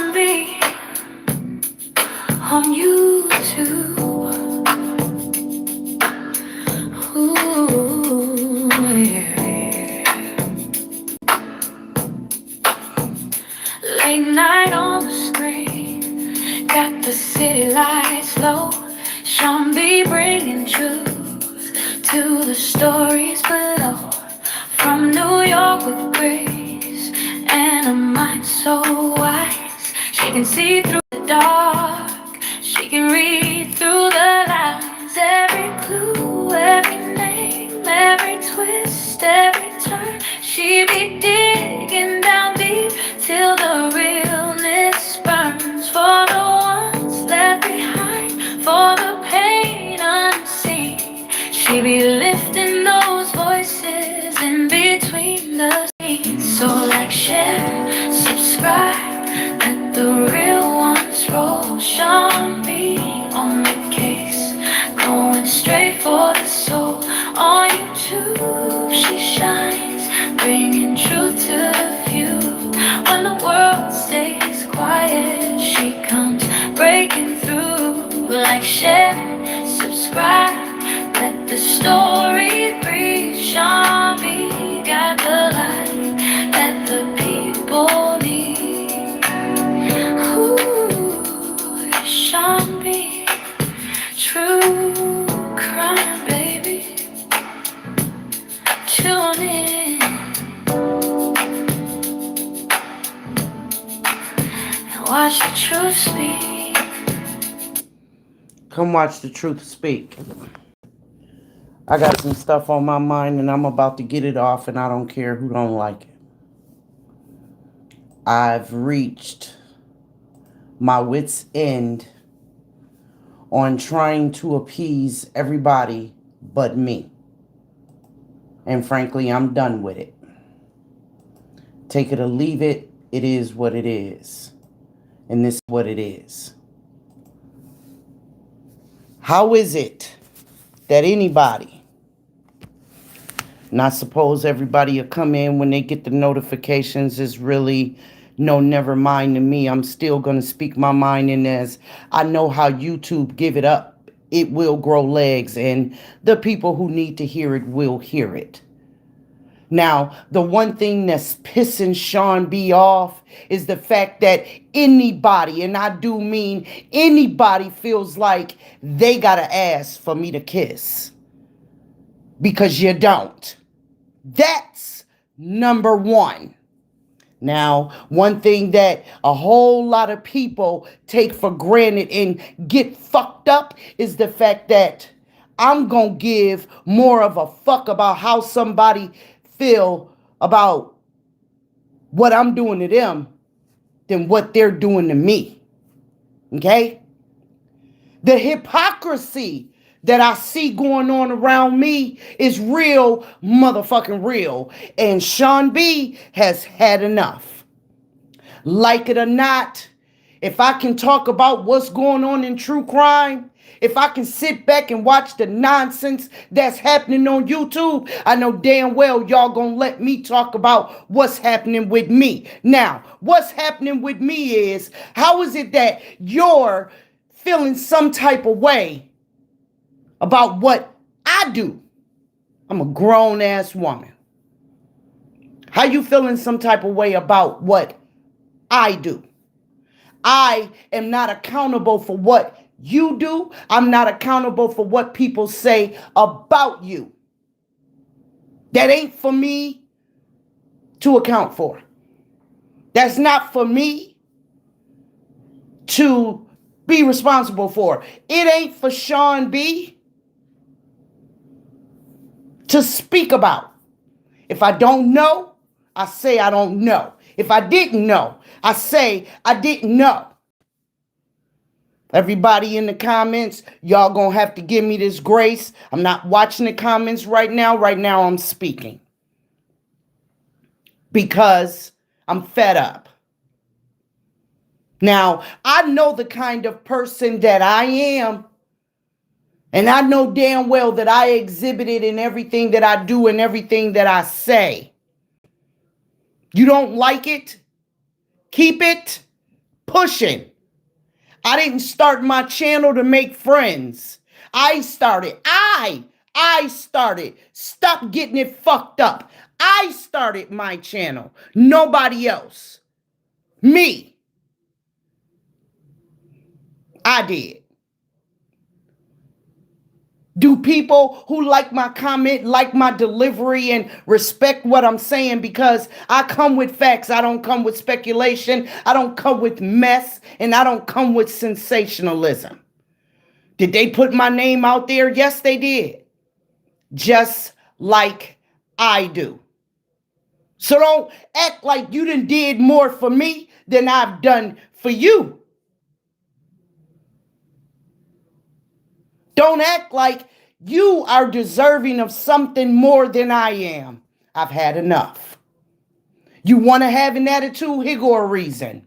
Sean B on YouTube. Ooh, yeah. Late night on the screen, got the city lights low. Sean B bringing truth to the stories below. From New York with grace and a mind so wise, she can see through the dark, she can read through the lines. Every clue, every name, every twist, every turn, she be digging down deep till the realness burns. For the ones left behind, for the pain unseen, she be lifting those voices in between the scenes. So like, share, subscribe, let the real ones roll. Sean B on the case, going straight for the soul. On YouTube she shines, bringing truth to the few. When the world stays quiet, she comes breaking through. Like, share, subscribe, let the story breathe. Sean B got the light that the people need. Ooh, Sean B, true crime, baby. Tune in and watch the truth speak. Come watch the truth speak. I got some stuff on my mind and I'm about to get it off, and I don't care who don't like it. I've reached my wit's end on trying to appease everybody but me. And frankly, I'm done with it. Take it or leave it. It is what it is. And this is what it is. How is it that anybody, and I suppose everybody will come in when they get the notifications, is really no, never mind to me. I'm still going to speak my mind in, as I know how YouTube give it up. It will grow legs, and the people who need to hear it will hear it. Now, the one thing that's pissing Sean B off is the fact that anybody, and I do mean anybody, feels like they gotta ask for me to kiss. Because you don't. That's number one. Now, one thing that a whole lot of people take for granted and get fucked up is the fact that I'm gonna give more of a fuck about how somebody feel about what I'm doing to them than what they're doing to me. Okay? The hypocrisy that I see going on around me is real motherfucking real. And Sean B has had enough. Like it or not, if I can talk about what's going on in true crime, if I can sit back and watch the nonsense that's happening on YouTube, I know damn well y'all gonna let me talk about what's happening with me. Now, what's happening with me is, how is it that you're feeling some type of way about what I do? I'm a grown-ass woman. How you feeling some type of way about what I do? I am not accountable for what you do. I'm not accountable for what people say about you. That ain't for me to account for. That's not for me to be responsible for. It ain't for Sean B to speak about. If I don't know, I say I don't know. If I didn't know, I say I didn't know. Everybody in the comments, y'all gonna have to give me this grace. I'm not watching the comments right now. Right now I'm speaking. Because I'm fed up. Now, I know the kind of person that I am. And I know damn well that I exhibit it in everything that I do and everything that I say. You don't like it? Keep it pushing. I didn't start my channel to make friends. I started. Stop getting it fucked up. I started my channel. Nobody else. Me. I did. Do people who like my comment, like my delivery, and respect what I'm saying? Because I come with facts. I don't come with speculation. I don't come with mess. And I don't come with sensationalism. Did they put my name out there? Yes, they did. Just like I do. So don't act like you done did more for me than I've done for you. Don't act like you are deserving of something more than I am. I've had enough. You want to have an attitude? Here go a reason.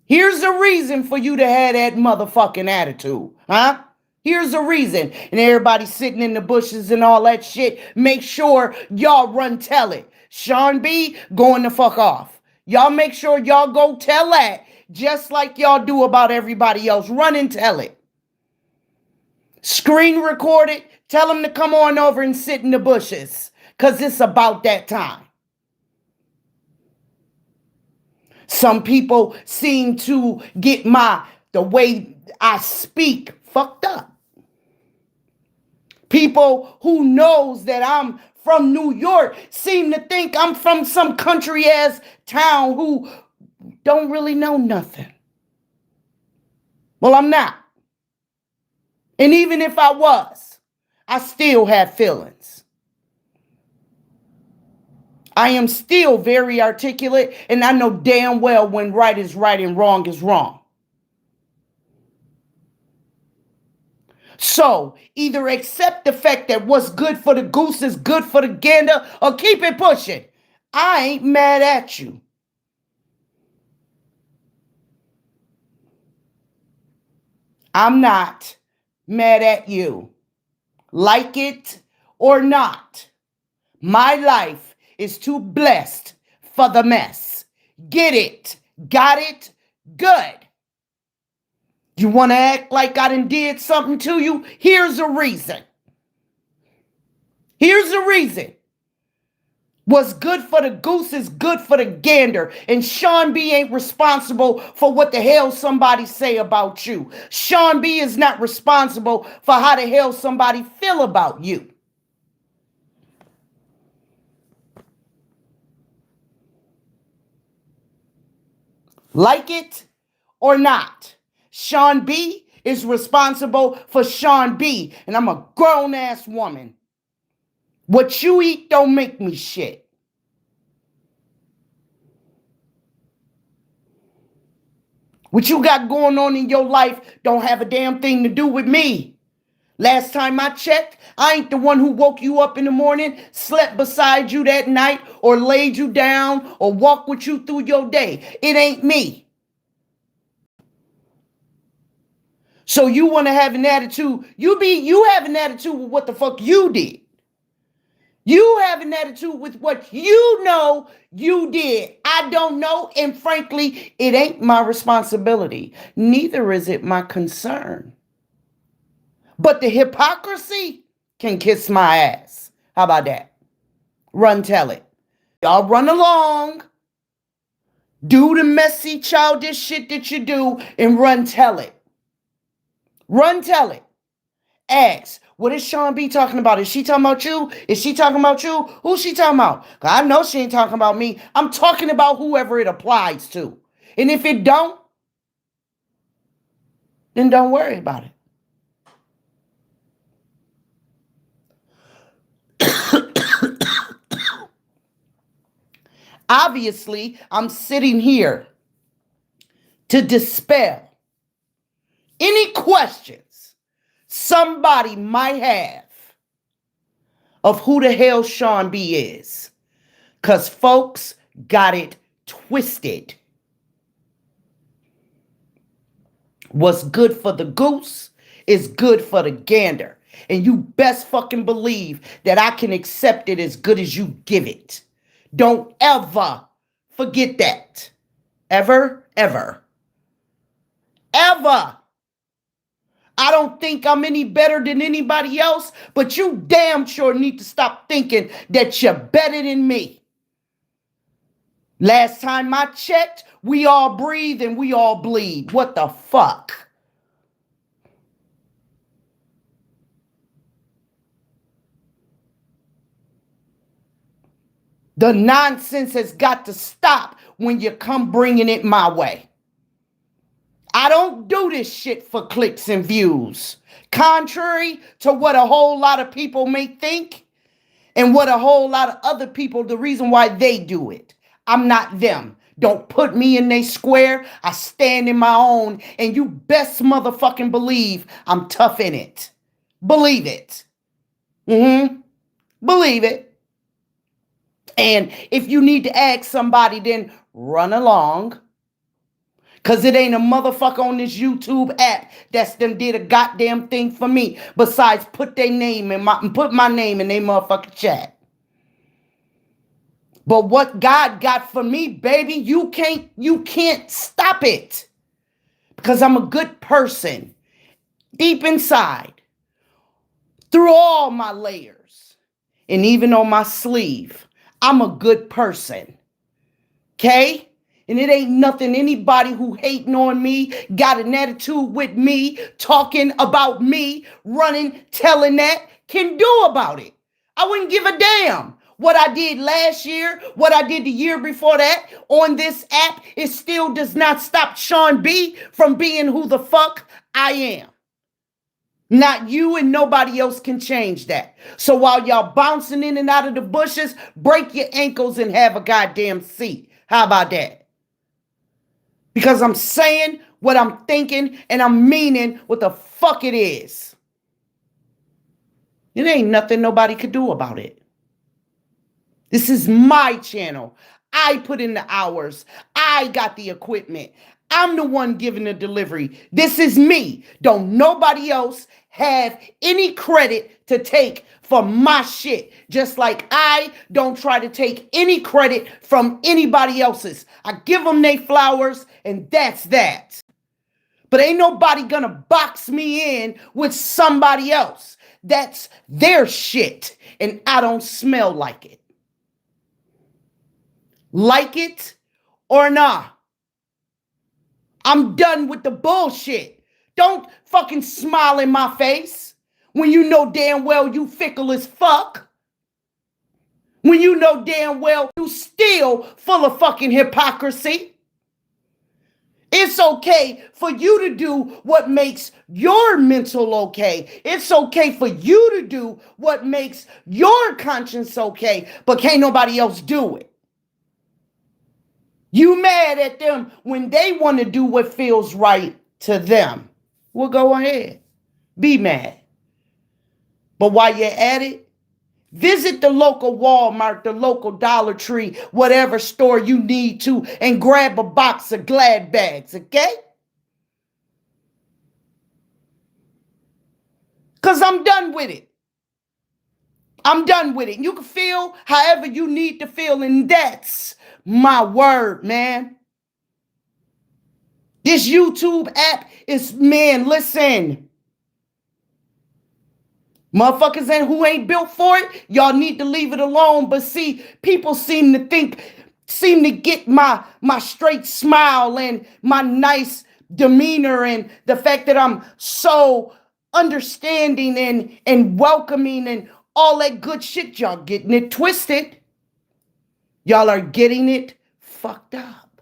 Here's a reason for you to have that motherfucking attitude, huh? Here's a reason. And everybody sitting in the bushes and all that shit, make sure y'all run tell it. Sean B, going the fuck off. Y'all make sure y'all go tell that just like y'all do about everybody else. Run and tell it. Screen record it. Tell them to come on over and sit in the bushes. Because it's about that time. Some people seem to get the way I speak fucked up. People who knows that I'm from New York seem to think I'm from some country ass town who don't really know nothing. Well, I'm not. And even if I was, I still have feelings. I am still very articulate, and I know damn well when right is right and wrong is wrong. So either accept the fact that what's good for the goose is good for the gander, or keep it pushing. I ain't mad at you. I'm not mad at you. Like it or not, my life is too blessed for the mess. Get it? Got it? Good. You want to act like I done did something to you? Here's a reason. Here's a reason. What's good for the goose is good for the gander. And Sean B ain't responsible for what the hell somebody say about you. Sean B is not responsible for how the hell somebody feel about you. Like it or not, Sean B is responsible for Sean B. And I'm a grown-ass woman. What you eat don't make me shit. What you got going on in your life don't have a damn thing to do with me. Last time I checked, I ain't the one who woke you up in the morning, slept beside you that night, or laid you down, or walked with you through your day. It ain't me. So you want to have an attitude, you have an attitude with what the fuck you did. You have an attitude with what you know you did. I don't know, and frankly, it ain't my responsibility. Neither is it my concern. But the hypocrisy can kiss my ass. How about that? Run tell it. Y'all run along. Do the messy, childish shit that you do and run tell it. Run tell it. Ask, what is Sean B talking about? Is she talking about you? Is she talking about you? Who's she talking about? 'Cause I know she ain't talking about me. I'm talking about whoever it applies to. And if it don't, then don't worry about it. Obviously, I'm sitting here to dispel any questions somebody might have of who the hell Sean B is. Because folks got it twisted. What's good for the goose is good for the gander. And you best fucking believe that I can accept it as good as you give it. Don't ever forget that. Ever, ever. Ever. I don't think I'm any better than anybody else, but you damn sure need to stop thinking that you're better than me. Last time I checked, we all breathe and we all bleed. What the fuck? The nonsense has got to stop when you come bringing it my way. I don't do this shit for clicks and views. Contrary to what a whole lot of people may think and what a whole lot of other people, the reason why they do it. I'm not them. Don't put me in they square. I stand in my own, and you best motherfucking believe I'm tough in it. Believe it. Believe it. And if you need to ask somebody, then run along. Because it ain't a motherfucker on this YouTube app that's done did a goddamn thing for me besides put their name in put my name in their motherfucking chat. But what God got for me, baby, you can't stop it. Because I'm a good person. Deep inside. Through all my layers. And even on my sleeve. I'm a good person. Okay? And it ain't nothing anybody who hating on me, got an attitude with me, talking about me, running, telling that, can do about it. I wouldn't give a damn. What I did last year, what I did the year before that on this app, it still does not stop Sean B from being who the fuck I am. Not you, and nobody else can change that. So while y'all bouncing in and out of the bushes, break your ankles and have a goddamn seat. How about that? Because I'm saying what I'm thinking and I'm meaning what the fuck it is. It ain't nothing nobody could do about it. This is my channel. I put in the hours. I got the equipment. I'm the one giving the delivery. This is me. Don't nobody else have any credit to take for my shit. Just like I don't try to take any credit from anybody else's. I give them their flowers and that's that. But ain't nobody gonna box me in with somebody else. That's their shit and I don't smell like it. Like it or not. I'm done with the bullshit. Don't fucking smile in my face when you know damn well you fickle as fuck. When you know damn well you still full of fucking hypocrisy. It's okay for you to do what makes your mental okay. It's okay for you to do what makes your conscience okay, but can't nobody else do it. You mad at them when they want to do what feels right to them. Well, go ahead. Be mad. But while you're at it, visit the local Walmart, the local Dollar Tree, whatever store you need to, and grab a box of Glad bags, okay? Because I'm done with it. I'm done with it. You can feel however you need to feel, and that's my word, man. This YouTube app is, man, listen. Motherfuckers who ain't built for it, y'all need to leave it alone. But see, people seem to get my straight smile and my nice demeanor and the fact that I'm so understanding and welcoming and all that good shit. Y'all getting it twisted. Y'all are getting it fucked up.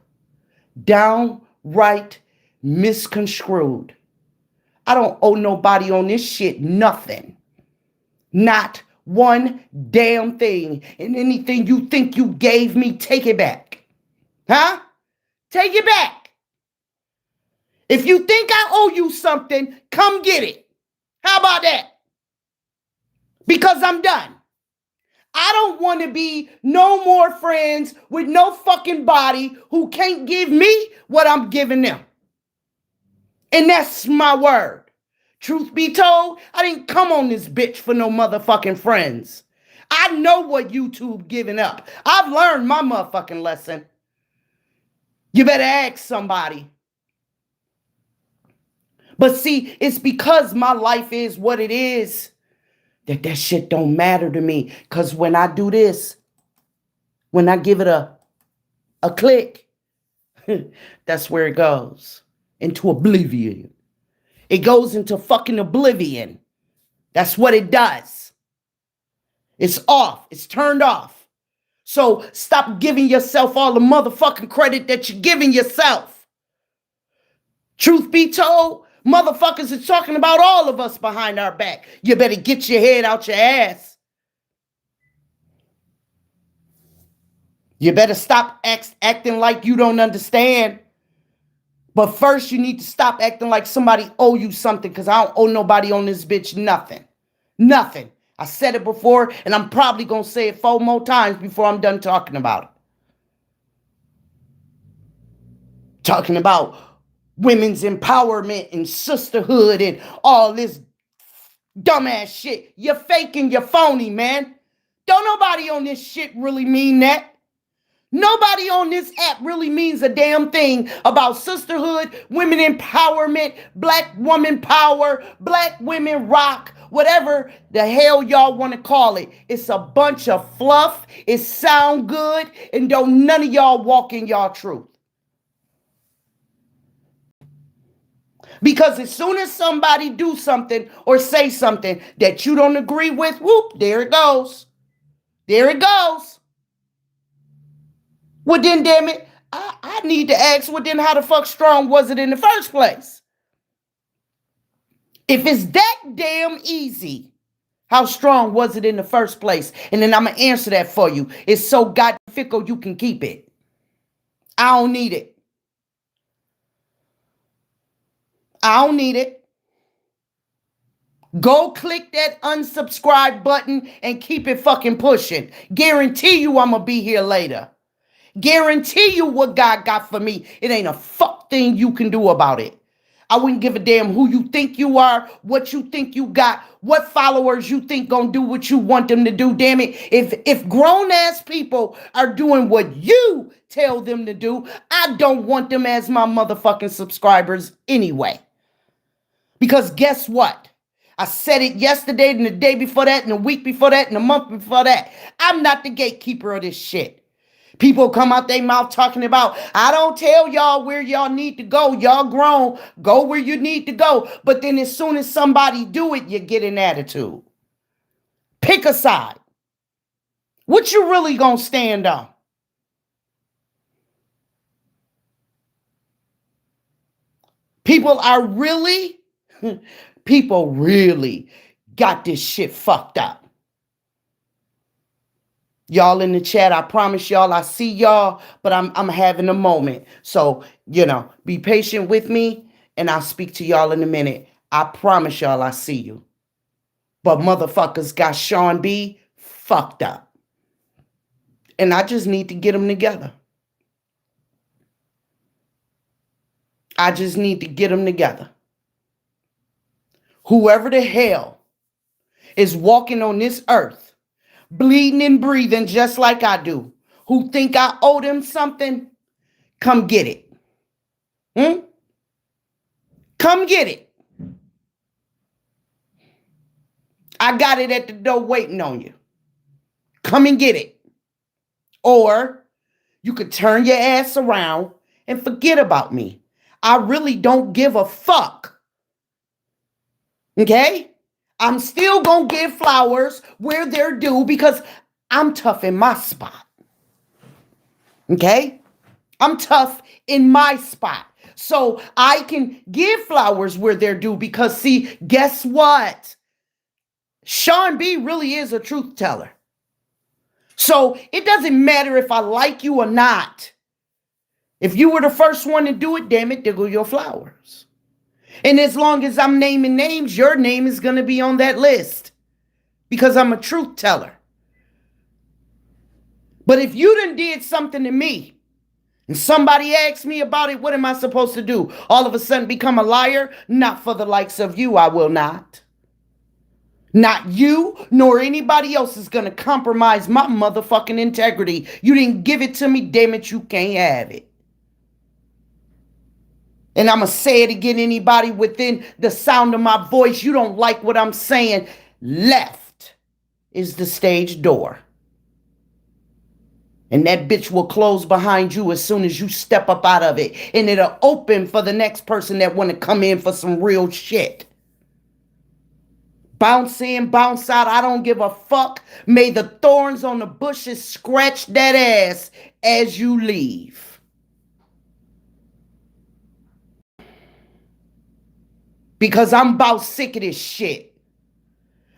Downright misconstrued. I don't owe nobody on this shit nothing. Not one damn thing. And anything you think you gave me, take it back. Huh? Take it back. If you think I owe you something, come get it. How about that? Because I'm done. I don't want to be no more friends with no fucking body who can't give me what I'm giving them. And that's my word. Truth be told, I didn't come on this bitch for no motherfucking friends. I know what YouTube giving up. I've learned my motherfucking lesson. You better ask somebody. But see, it's because my life is what it is that shit don't matter to me. Because when I do this, when I give it a click, that's where it goes. Into oblivion. It goes into fucking oblivion. That's what it does. It's off. It's turned off. So stop giving yourself all the motherfucking credit that you're giving yourself. Truth be told, motherfuckers are talking about all of us behind our back. You better get your head out your ass. You better stop acting like you don't understand. But first, you need to stop acting like somebody owe you something, because I don't owe nobody on this bitch nothing. Nothing. I said it before, and I'm probably going to say it 4 more times before I'm done talking about it. Talking about women's empowerment and sisterhood and all this dumbass shit. You're faking, you're phony, man. Don't nobody on this shit really mean that. Nobody on this app really means a damn thing about sisterhood, women empowerment, black woman power, black women rock, whatever the hell y'all want to call it. It's a bunch of fluff. It sound good, and don't none of y'all walk in y'all truth. Because as soon as somebody do something or say something that you don't agree with, whoop, there it goes. There it goes. Well, then, damn it, I need to ask, well, then how the fuck strong was it in the first place? If it's that damn easy, how strong was it in the first place? And then I'm going to answer that for you. It's so goddamn fickle you can keep it. I don't need it. I don't need it. Go click that unsubscribe button and keep it fucking pushing. Guarantee you I'm going to be here later. Guarantee you what God got for me. It ain't a fuck thing you can do about it. I wouldn't give a damn who you think you are, what you think you got, what followers you think gonna do what you want them to do. Damn it. If grown-ass people are doing what you tell them to do, I don't want them as my motherfucking subscribers anyway. Because guess what? I said it yesterday and the day before that and the week before that and the month before that. I'm not the gatekeeper of this shit. People come out their mouth talking about, I don't tell y'all where y'all need to go. Y'all grown. Go where you need to go. But then as soon as somebody do it, you get an attitude. Pick a side. What you really gonna stand on? People really got this shit fucked up. Y'all in the chat, I promise y'all I see y'all, but I'm having a moment. So, be patient with me, and I'll speak to y'all in a minute. I promise y'all I see you. But motherfuckers got Sean B fucked up. And I just need to get them together. I just need to get them together. Whoever the hell is walking on this earth, bleeding and breathing just like I do, who think I owe them something, come get it. Come get it. I got it at the door waiting on you. Come and get it. Or you could turn your ass around and forget about me. I really don't give a fuck. Okay? I'm still going to give flowers where they're due because I'm tough in my spot. Okay? I'm tough in my spot. So I can give flowers where they're due because, see, guess what? Sean B really is a truth teller. So it doesn't matter if I like you or not. If you were the first one to do it, damn it, there go your flowers. And as long as I'm naming names, your name is going to be on that list because I'm a truth teller. But if you done did something to me and somebody asks me about it, what am I supposed to do? All of a sudden become a liar? Not for the likes of you, I will not. Not you nor anybody else is going to compromise my motherfucking integrity. You didn't give it to me, damn it, you can't have it. And I'm going to say it again, anybody within the sound of my voice, you don't like what I'm saying, left is the stage door. And that bitch will close behind you as soon as you step up out of it. And it'll open for the next person that want to come in for some real shit. Bounce in, bounce out, I don't give a fuck. May the thorns on the bushes scratch that ass as you leave. Because I'm about sick of this shit.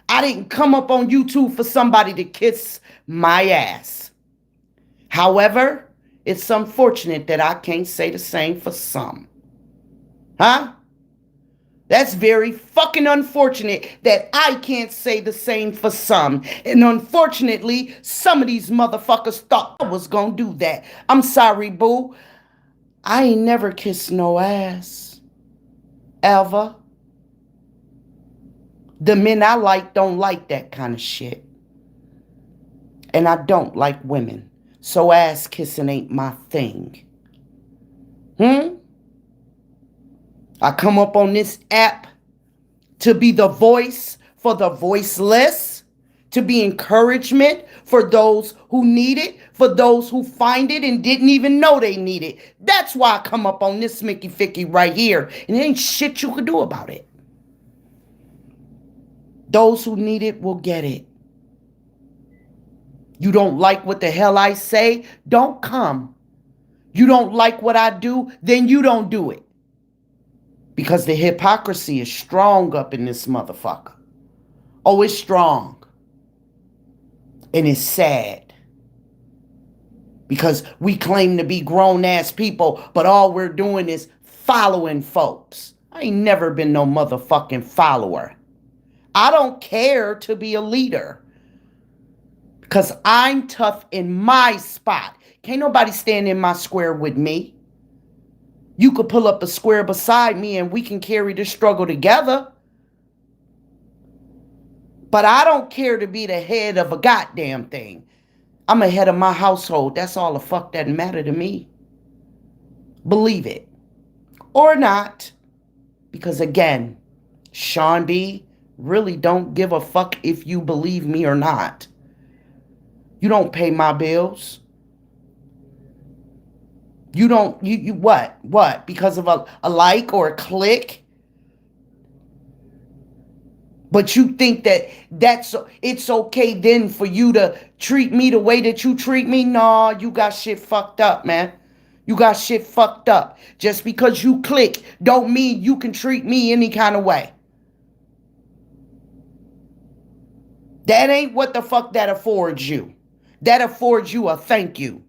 I didn't come up on YouTube for somebody to kiss my ass. However, it's unfortunate that I can't say the same for some. Huh? That's very fucking unfortunate that I can't say the same for some. And unfortunately, some of these motherfuckers thought I was gonna do that. I'm sorry, boo. I ain't never kissed no ass. Ever. The men I like don't like that kind of shit. And I don't like women. So ass kissing ain't my thing. I come up on this app to be the voice for the voiceless, to be encouragement for those who need it, for those who find it and didn't even know they need it. That's why I come up on this Mickey Ficky right here. And there ain't shit you can do about it. Those who need it will get it. You don't like what the hell I say? Don't come. You don't like what I do? Then you don't do it. Because the hypocrisy is strong up in this motherfucker. Oh, it's strong. And it's sad. Because we claim to be grown-ass people, but all we're doing is following folks. I ain't never been no motherfucking follower. I don't care to be a leader. Because I'm tough in my spot. Can't nobody stand in my square with me. You could pull up a square beside me and we can carry the struggle together. But I don't care to be the head of a goddamn thing. I'm a head of my household. That's all the fuck that matter to me. Believe it. Or not. Because again, Sean B really don't give a fuck if you believe me or not. You don't pay my bills. You don't, you what? What? Because of a like or a click? But you think that it's okay then for you to treat me the way that you treat me? No, you got shit fucked up, man. You got shit fucked up. Just because you click don't mean you can treat me any kind of way. That ain't what the fuck that affords you. That affords you a thank you.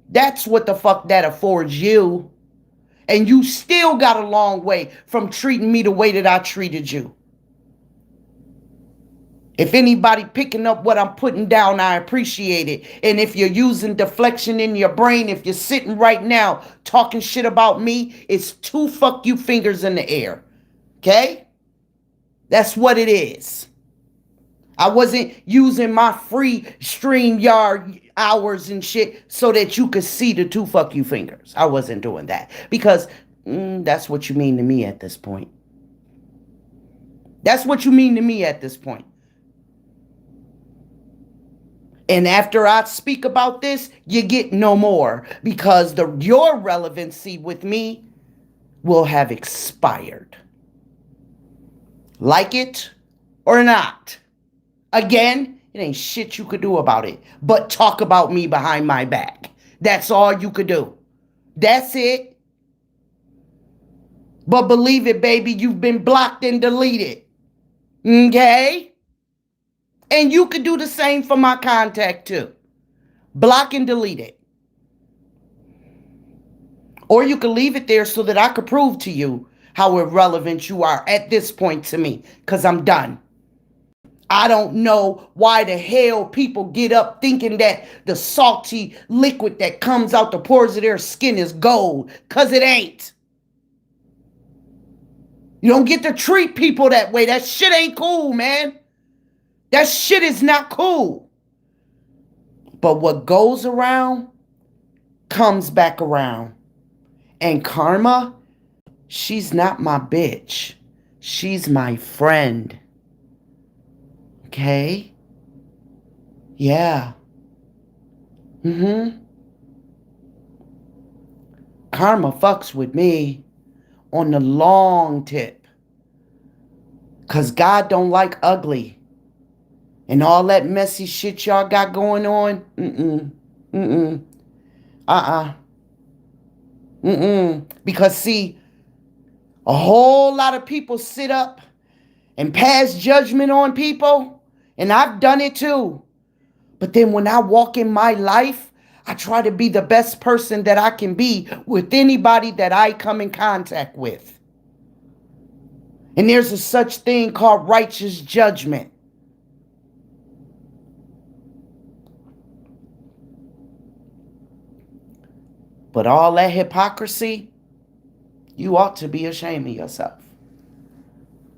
That's what the fuck that affords you. And you still got a long way from treating me the way that I treated you. If anybody picking up what I'm putting down, I appreciate it. And if you're using deflection in your brain, if you're sitting right now talking shit about me, it's 2 fuck you fingers in the air. Okay? That's what it is. I wasn't using my free StreamYard hours and shit so that you could see the 2 fuck you fingers. I wasn't doing that. Because that's what you mean to me at this point. That's what you mean to me at this point. And after I speak about this, you get no more. Because your relevancy with me will have expired. Like it or not. Again, it ain't shit you could do about it. But talk about me behind my back. That's all you could do. That's it. But believe it, baby, you've been blocked and deleted. Okay? And you could do the same for my contact too. Block and delete it. Or you could leave it there so that I could prove to you how irrelevant you are at this point to me. Because I'm done. I don't know why the hell people get up thinking that the salty liquid that comes out the pores of their skin is gold. Because it ain't. You don't get to treat people that way. That shit ain't cool, man. That shit is not cool. But what goes around comes back around. And karma She's not my bitch. She's my friend. Okay? Yeah. Mm-hmm. Karma fucks with me on the long tip. Cause God don't like ugly. And all that messy shit y'all got going on. Mm-mm. Mm-mm. Uh-uh. Mm-mm. Because see, a whole lot of people sit up and pass judgment on people. And I've done it too. But then when I walk in my life, I try to be the best person that I can be with anybody that I come in contact with. And there's a such thing called righteous judgment. But all that hypocrisy, you ought to be ashamed of yourself.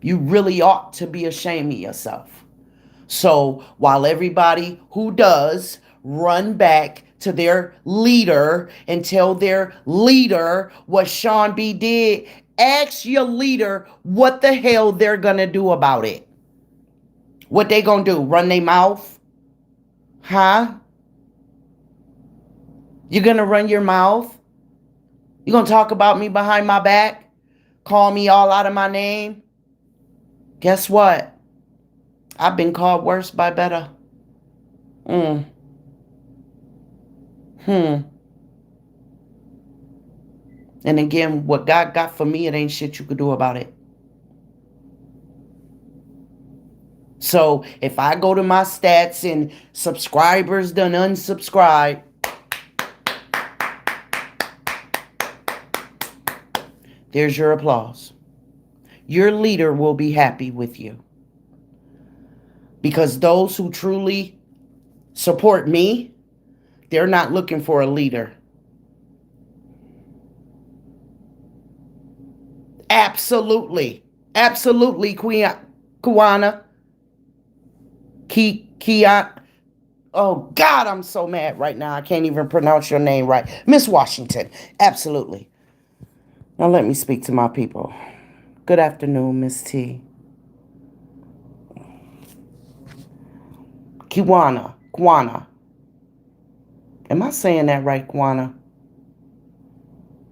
You really ought to be ashamed of yourself. So while everybody who does run back to their leader and tell their leader what Sean B did, ask your leader what the hell they're gonna do about it. What they gonna do? Run their mouth? Huh? You gonna run your mouth? You gonna talk about me behind my back? Call me all out of my name? Guess what? I've been called worse by better. Mm. Hmm. And again, what God got for me, it ain't shit you could do about it. So if I go to my stats and subscribers done unsubscribe, there's your applause. Your leader will be happy with you. Because those who truly support me, they're not looking for a leader. Absolutely. Absolutely, Kiana. Kiana. Oh, God, I'm so mad right now. I can't even pronounce your name right. Miss Washington. Absolutely. Now let me speak to my people. Good afternoon, Miss T. Kwana. Am I saying that right, Kwana?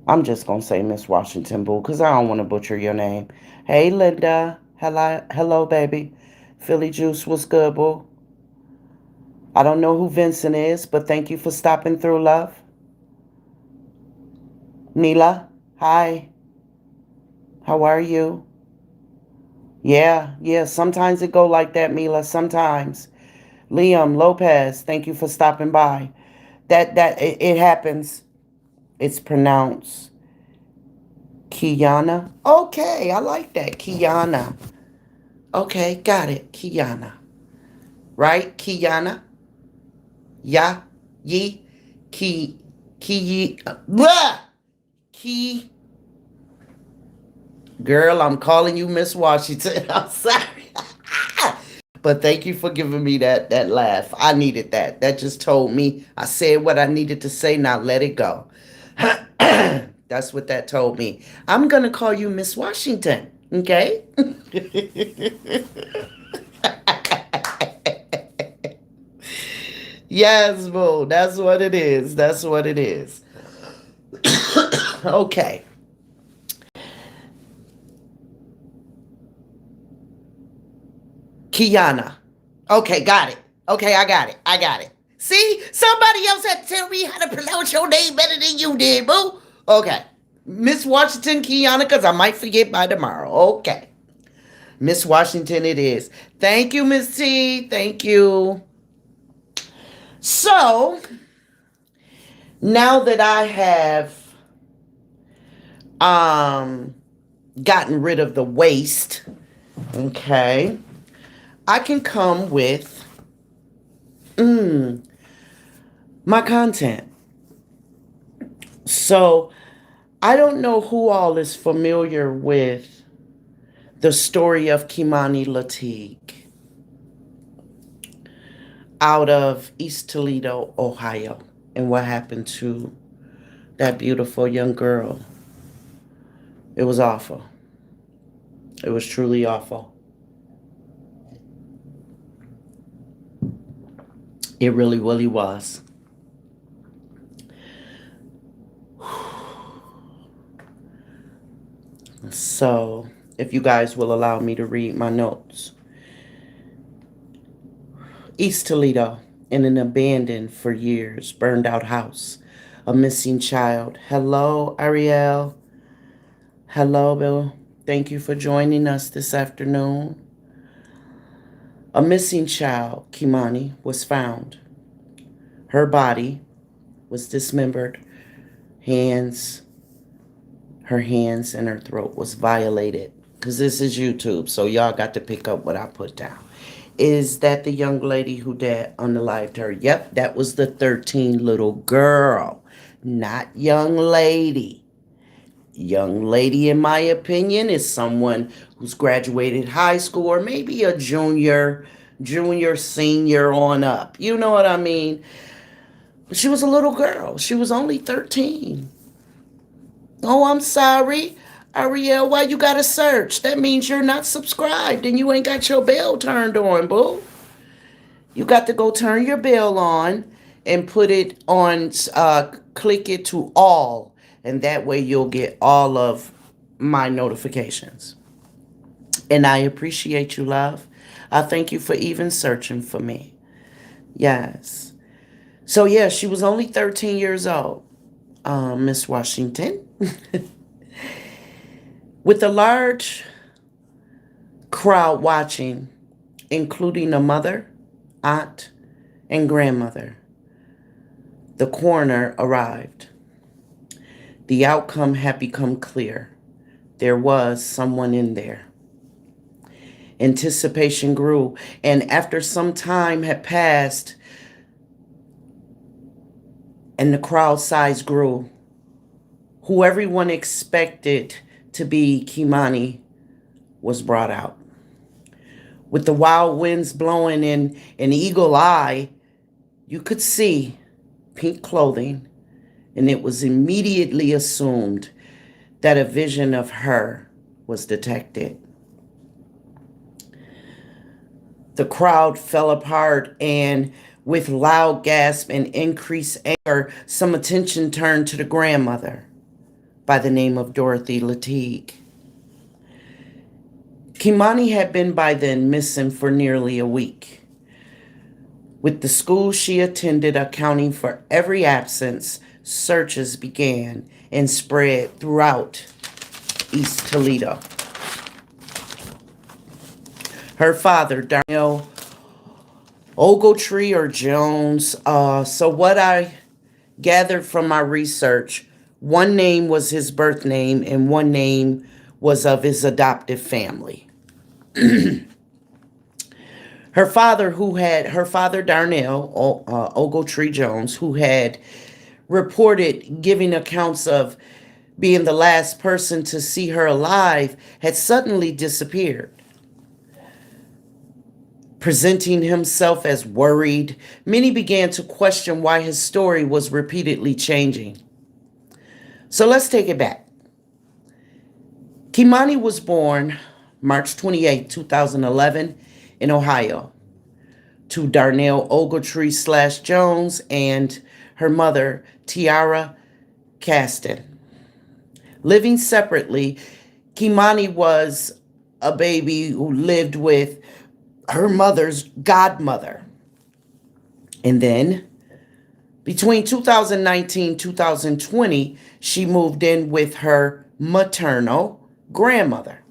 I'm just going to say Miss Washington, boo, because I don't want to butcher your name. Hey, Linda. Hello, baby. Philly Juice, what's good, boo? I don't know who Vincent is, but thank you for stopping through, love. Mila, hi. How are you? Yeah, sometimes it go like that, Mila, sometimes. Liam Lopez, thank you for stopping by. It happens. It's pronounced Kiana. Okay, I like that. Kiana. Okay, got it. Kiana. Right? Kiana. Ya. Yi. Blah! Ki. Girl, I'm calling you Miss Washington. I'm sorry. But thank you for giving me that laugh. I needed that. That just told me I said what I needed to say. Now let it go. That's what that told me. I'm going to call you Miss Washington. Okay? Yes, boo. That's what it is. That's what it is. Okay. Kiana. Okay, got it. Okay, I got it. I got it. See, somebody else had to tell me how to pronounce your name better than you did, boo. Okay. Miss Washington, Kiana, because I might forget by tomorrow. Okay. Miss Washington it is. Thank you, Miss T. Thank you. So, now that I have gotten rid of the waste, okay, I can come with my content. So, I don't know who all is familiar with the story of Kimani Latique out of East Toledo, Ohio, and what happened to that beautiful young girl. It was awful. It was truly awful. It really, really was. So, if you guys will allow me to read my notes. East Toledo, in an abandoned for years, burned out house. A missing child. Hello, Ariel. Hello, Bill. Thank you for joining us this afternoon. A missing child, Kimani, was found. Her body was dismembered. Her hands and her throat was violated. Because this is YouTube, so y'all got to pick up what I put down. Is that the young lady who dad unalived her? Yep, that was the 13 little girl, not young lady. Young lady, in my opinion, is someone who's graduated high school or maybe a junior, senior on up. You know what I mean? But she was a little girl. She was only 13. Oh, I'm sorry. Ariel, why you gotta search? That means you're not subscribed and you ain't got your bell turned on, boo. You got to go turn your bell on and put it on, click it to all. And that way you'll get all of my notifications. And I appreciate you, love. I thank you for even searching for me. Yes. So, yeah, she was only 13 years old, Miss Washington. With a large crowd watching, including a mother, aunt, and grandmother, the coroner arrived. The outcome had become clear. There was someone in there. Anticipation grew, and after some time had passed and the crowd size grew, who everyone expected to be Kimani was brought out. With the wild winds blowing and an eagle eye, you could see pink clothing, and it was immediately assumed that a vision of her was detected. The crowd fell apart, and with loud gasp and increased anger, some attention turned to the grandmother by the name of Dorothy Latigue. Kimani had been by then missing for nearly a week. With the school she attended accounting for every absence, searches began and spread throughout East Toledo. Her father, Darnell Ogletree or Jones. So what I gathered from my research, one name was his birth name and one name was of his adoptive family. Her father, Darnell Ogletree Jones, who had reported giving accounts of being the last person to see her alive, had suddenly disappeared. Presenting himself as worried, many began to question why his story was repeatedly changing. So let's take it back. Kimani was born March 28, 2011 in Ohio to Darnell Ogletree / Jones and her mother, Tiara Caston. Living separately, Kimani was a baby who lived with her mother's godmother. And then between 2019 2020, she moved in with her maternal grandmother.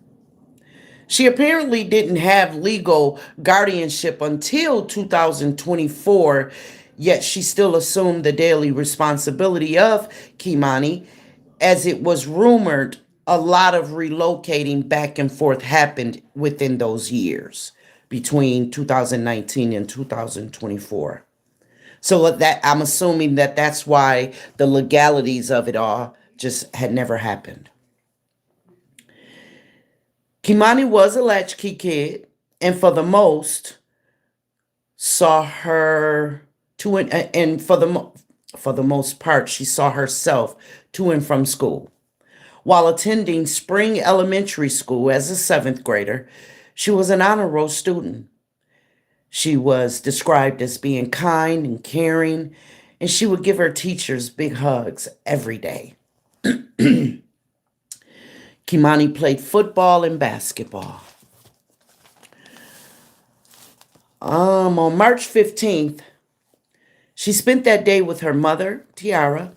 She apparently didn't have legal guardianship until 2024, yet she still assumed the daily responsibility of Kimani, as it was rumored a lot of relocating back and forth happened within those years between 2019 and 2024. So that I'm assuming that that's why the legalities of it all just had never happened. Kimani was a latchkey kid, and for the most saw her to and for the most part she saw herself to and from school. While attending Spring Elementary School as a seventh grader, she was an honor roll student. She was described as being kind and caring, and she would give her teachers big hugs every day. Kimani played football and basketball. On March 15th, she spent that day with her mother, Tiara,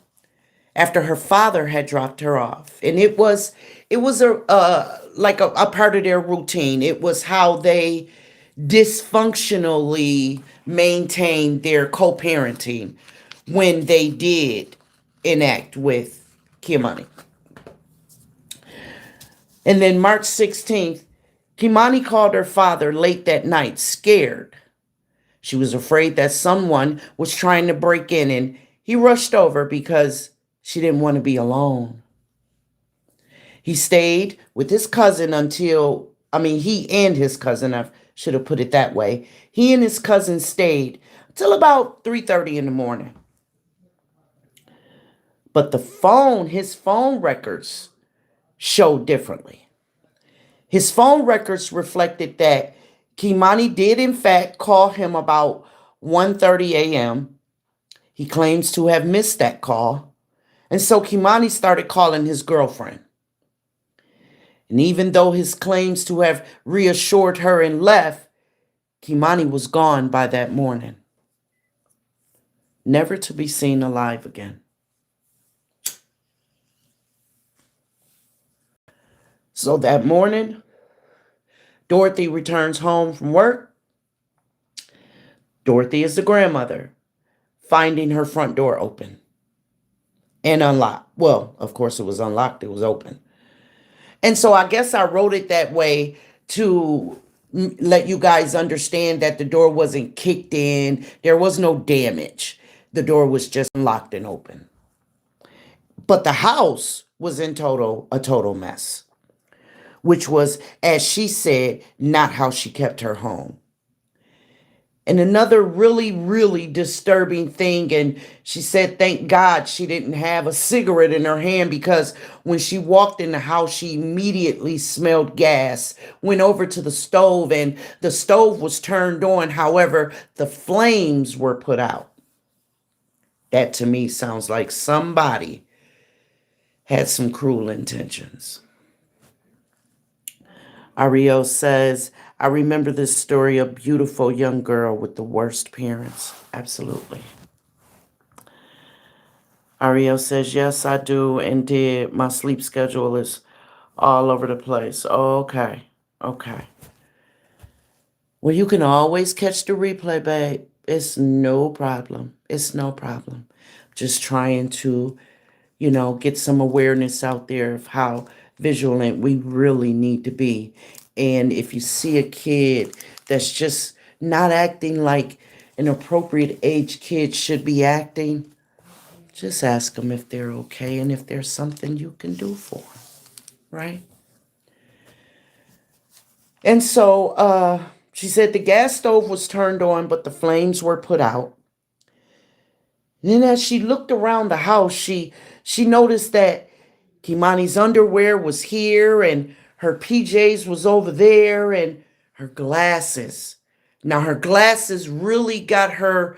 after her father had dropped her off. And it was a part of their routine. It was how they dysfunctionally maintained their co-parenting when they did enact with Kimani. And then March 16th, Kimani called her father late that night, scared. She was afraid that someone was trying to break in, and he rushed over because she didn't want to be alone. He stayed with his cousin he and his cousin, I should have put it that way. He and his cousin stayed till about 3:30 in the morning. But his phone records showed differently. His phone records reflected that Kimani did in fact call him about 1:30 a.m. He claims to have missed that call. And so Kimani started calling his girlfriend. And even though his claims to have reassured her and left, Kimani was gone by that morning, never to be seen alive again. So that morning, Dorothy returns home from work. Dorothy is the grandmother, finding her front door open and unlocked. Well, of course it was unlocked, it was open. And so I guess I wrote it that way to let you guys understand that the door wasn't kicked in. There was no damage. The door was just unlocked and open. But the house was a total mess, which was, as she said, not how she kept her home. And another really, really disturbing thing, and she said, thank God she didn't have a cigarette in her hand, because when she walked in the house, she immediately smelled gas, went over to the stove, and the stove was turned on. However, the flames were put out. That to me sounds like somebody had some cruel intentions. Ariel says, I remember this story, a beautiful young girl with the worst parents. Absolutely. Ariel says, yes, I do and did. My sleep schedule is all over the place. Okay. Well, you can always catch the replay, babe. It's no problem. It's no problem. Just trying to, get some awareness out there of how vigilant we really need to be. And if you see a kid that's just not acting like an appropriate age kid should be acting, just ask them if they're okay and if there's something you can do for them, right? And so she said the gas stove was turned on, but the flames were put out. And then as she looked around the house, she noticed that Kimani's underwear was here and her PJs was over there and her glasses. Now her glasses really got her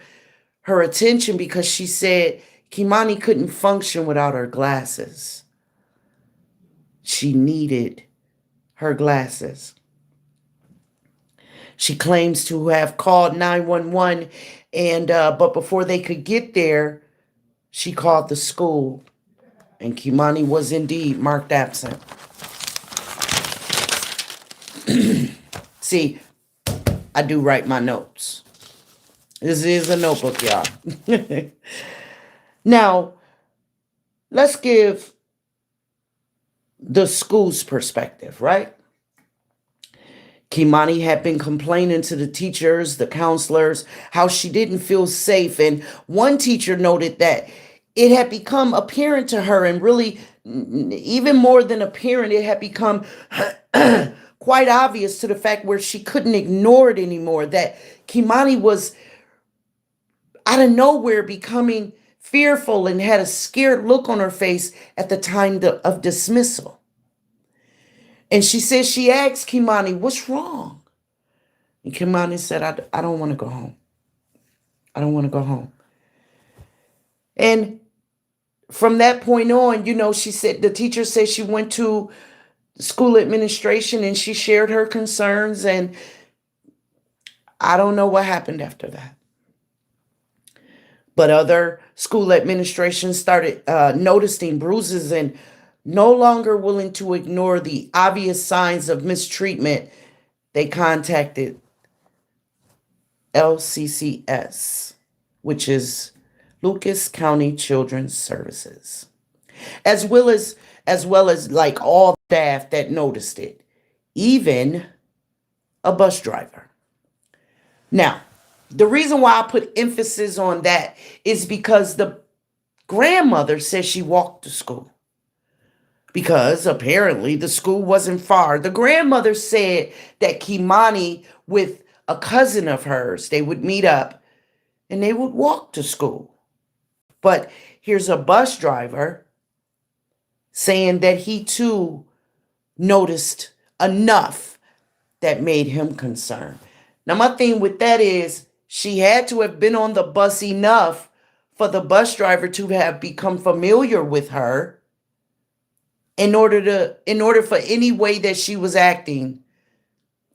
attention, because she said Kimani couldn't function without her glasses. She needed her glasses. She claims to have called 911, and but before they could get there, she called the school, and Kimani was indeed marked absent. See, I do write my notes. This is a notebook, y'all. Now, let's give the school's perspective, right? Kimani had been complaining to the teachers, the counselors, how she didn't feel safe. And one teacher noted that it had become apparent to her, and really even more than apparent, it had become quite obvious to the fact where she couldn't ignore it anymore, that Kimani was out of nowhere becoming fearful and had a scared look on her face at the time of dismissal. And she says she asked Kimani, "What's wrong?" And Kimani said, I don't want to go home. I don't want to go home. And from that point on, she said, the teacher said she went to school administration and she shared her concerns. And I don't know what happened after that. But other school administrations started noticing bruises and no longer willing to ignore the obvious signs of mistreatment. They contacted LCCS, which is Lucas County Children's Services, as well as like all staff that noticed it, even a bus driver. Now, the reason why I put emphasis on that is because the grandmother says she walked to school because apparently the school wasn't far. The grandmother said that Kimani with a cousin of hers, they would meet up and they would walk to school. But here's a bus driver saying that he too noticed enough that made him concerned. Now, my thing with that is she had to have been on the bus enough for the bus driver to have become familiar with her in order for any way that she was acting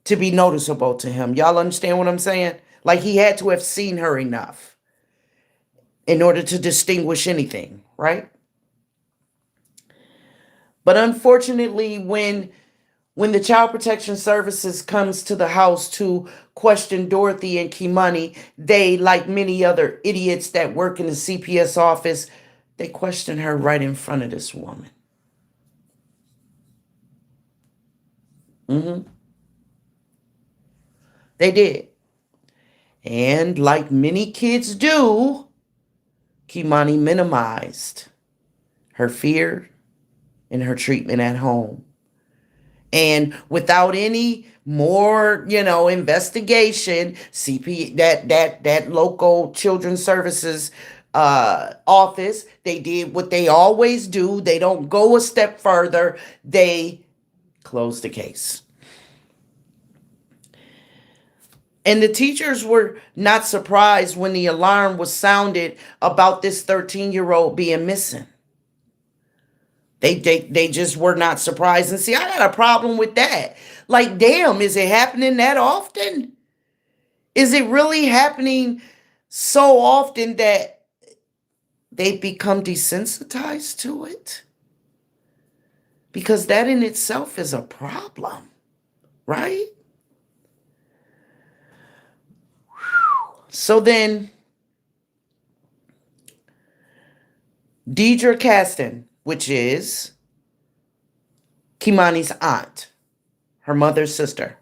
to be noticeable to him. Y'all understand what I'm saying? Like he had to have seen her enough in order to distinguish anything, right? But unfortunately, when the Child Protection Services comes to the house to question Dorothy and Kimani, they, like many other idiots that work in the CPS office, they question her right in front of this woman. They did. And like many kids do, Kimani minimized her fear and her treatment at home. And without any more, investigation, that local children's services office, they did what they always do. They don't go a step further. They closed the case. And the teachers were not surprised when the alarm was sounded about this 13-year-old being missing. They just were not surprised. And see, I got a problem with that. Like, damn, is it happening that often? Is it really happening so often that they become desensitized to it? Because that in itself is a problem, right? So then, Deidre Caston, which is Kimani's aunt, her mother's sister,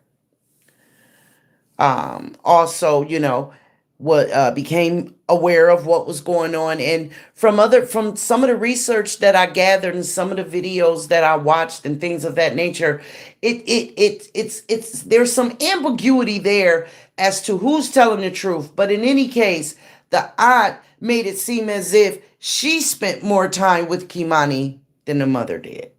also, what became aware of what was going on. And from some of the research that I gathered and some of the videos that I watched and things of that nature, it's there's some ambiguity there as to who's telling the truth. But in any case, the aunt made it seem as if she spent more time with Kimani than the mother did.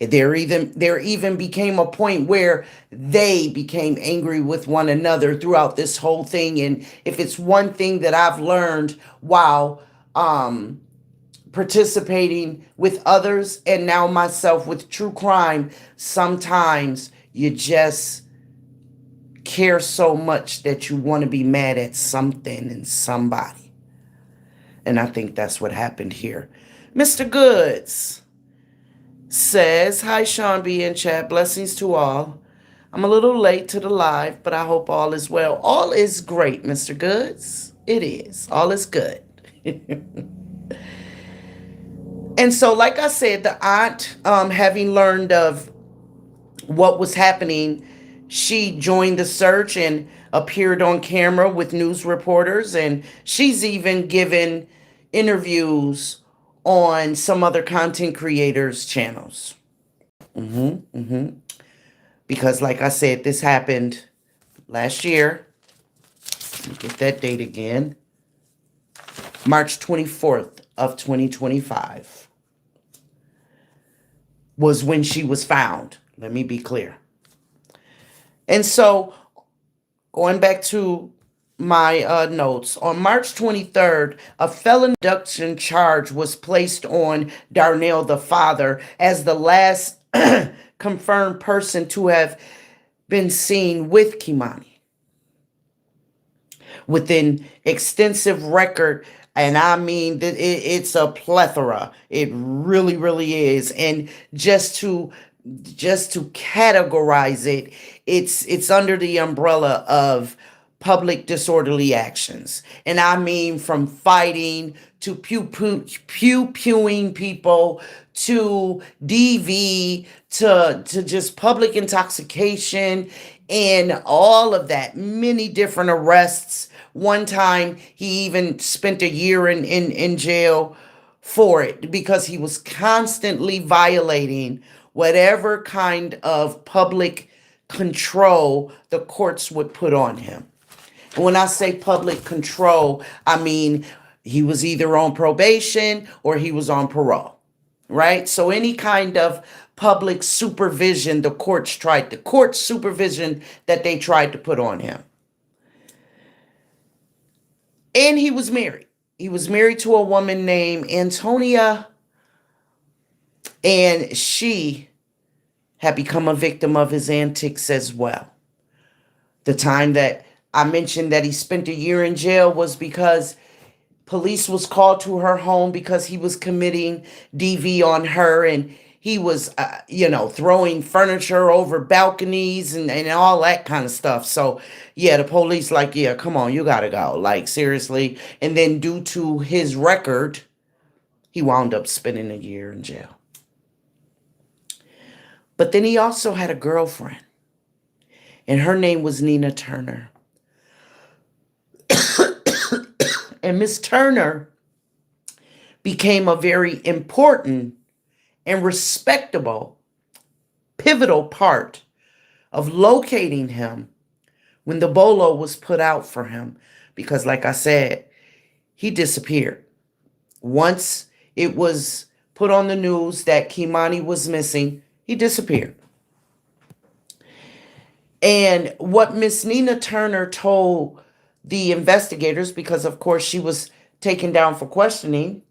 There even became a point where they became angry with one another throughout this whole thing. And if it's one thing that I've learned while participating with others and now myself with true crime, sometimes you just care so much that you want to be mad at something and somebody. And I think that's what happened here. Mr. Goods says, "Hi, Sean B. in chat. Blessings to all. I'm a little late to the live, but I hope all is well." All is great, Mr. Goods. It is. All is good. And so, like I said, the aunt, having learned of what was happening, she joined the search and appeared on camera with news reporters. And she's even given interviews on some other content creators' channels. Because like I said, this happened last year. Let me get that date again. March 24th of 2025 was when she was found. Let me be clear. And so, going back to my notes, on March 23rd, a felon abduction charge was placed on Darnell, the father, as the last confirmed person to have been seen with Kimani. With an extensive record, and I mean that it's a plethora. It really, really is. And just to categorize it, it's under the umbrella of public disorderly actions. And I mean from fighting to pew-pewing people to DV to just public intoxication and all of that. Many different arrests. One time he even spent a year in jail for it because he was constantly violating whatever kind of public control the courts would put on him. And when I say public control, I mean he was either on probation or he was on parole, right? So any kind of public supervision the court supervision that they tried to put on him. And he was married. He was married to a woman named Antonia, and she had become a victim of his antics as well. The time that I mentioned that he spent a year in jail was because police was called to her home because he was committing DV on her, and he was, throwing furniture over balconies and all that kind of stuff. So, yeah, the police like, yeah, come on, you got to go. Like, seriously. And then due to his record, he wound up spending a year in jail. But then he also had a girlfriend, and her name was Nina Turner. And Miss Turner became a very important and respectable, pivotal part of locating him when the bolo was put out for him. Because like I said, he disappeared. Once it was put on the news that Kimani was missing, he disappeared. And what Miss Nina Turner told the investigators, because of course she was taken down for questioning,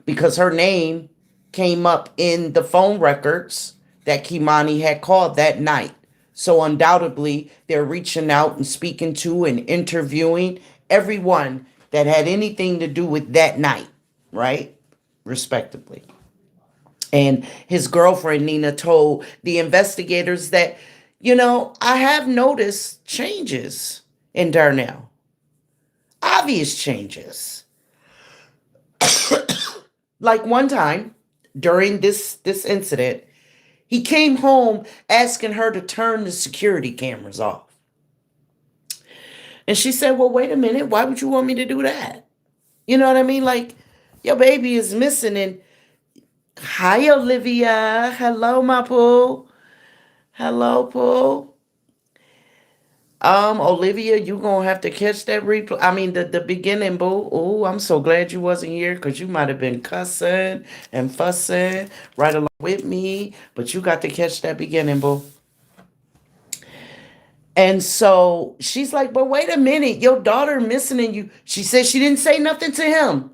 because her name came up in the phone records that Kimani had called that night. So undoubtedly, they're reaching out and speaking to and interviewing everyone that had anything to do with that night, right? Respectively. And his girlfriend, Nina, told the investigators that, I have noticed changes in Darnell. Obvious changes. Like one time during this incident, he came home asking her to turn the security cameras off. And she said, well, wait a minute. Why would you want me to do that? You know what I mean? Like, your baby is missing. And hi, Olivia. Hello, my poo. Hello, poo. Olivia, you gonna have to catch that replay. I mean, the beginning, boo. Oh, I'm so glad you wasn't here because you might have been cussing and fussing right along with me. But you got to catch that beginning, boo. And so she's like, but wait a minute, your daughter missing and you. She said she didn't say nothing to him.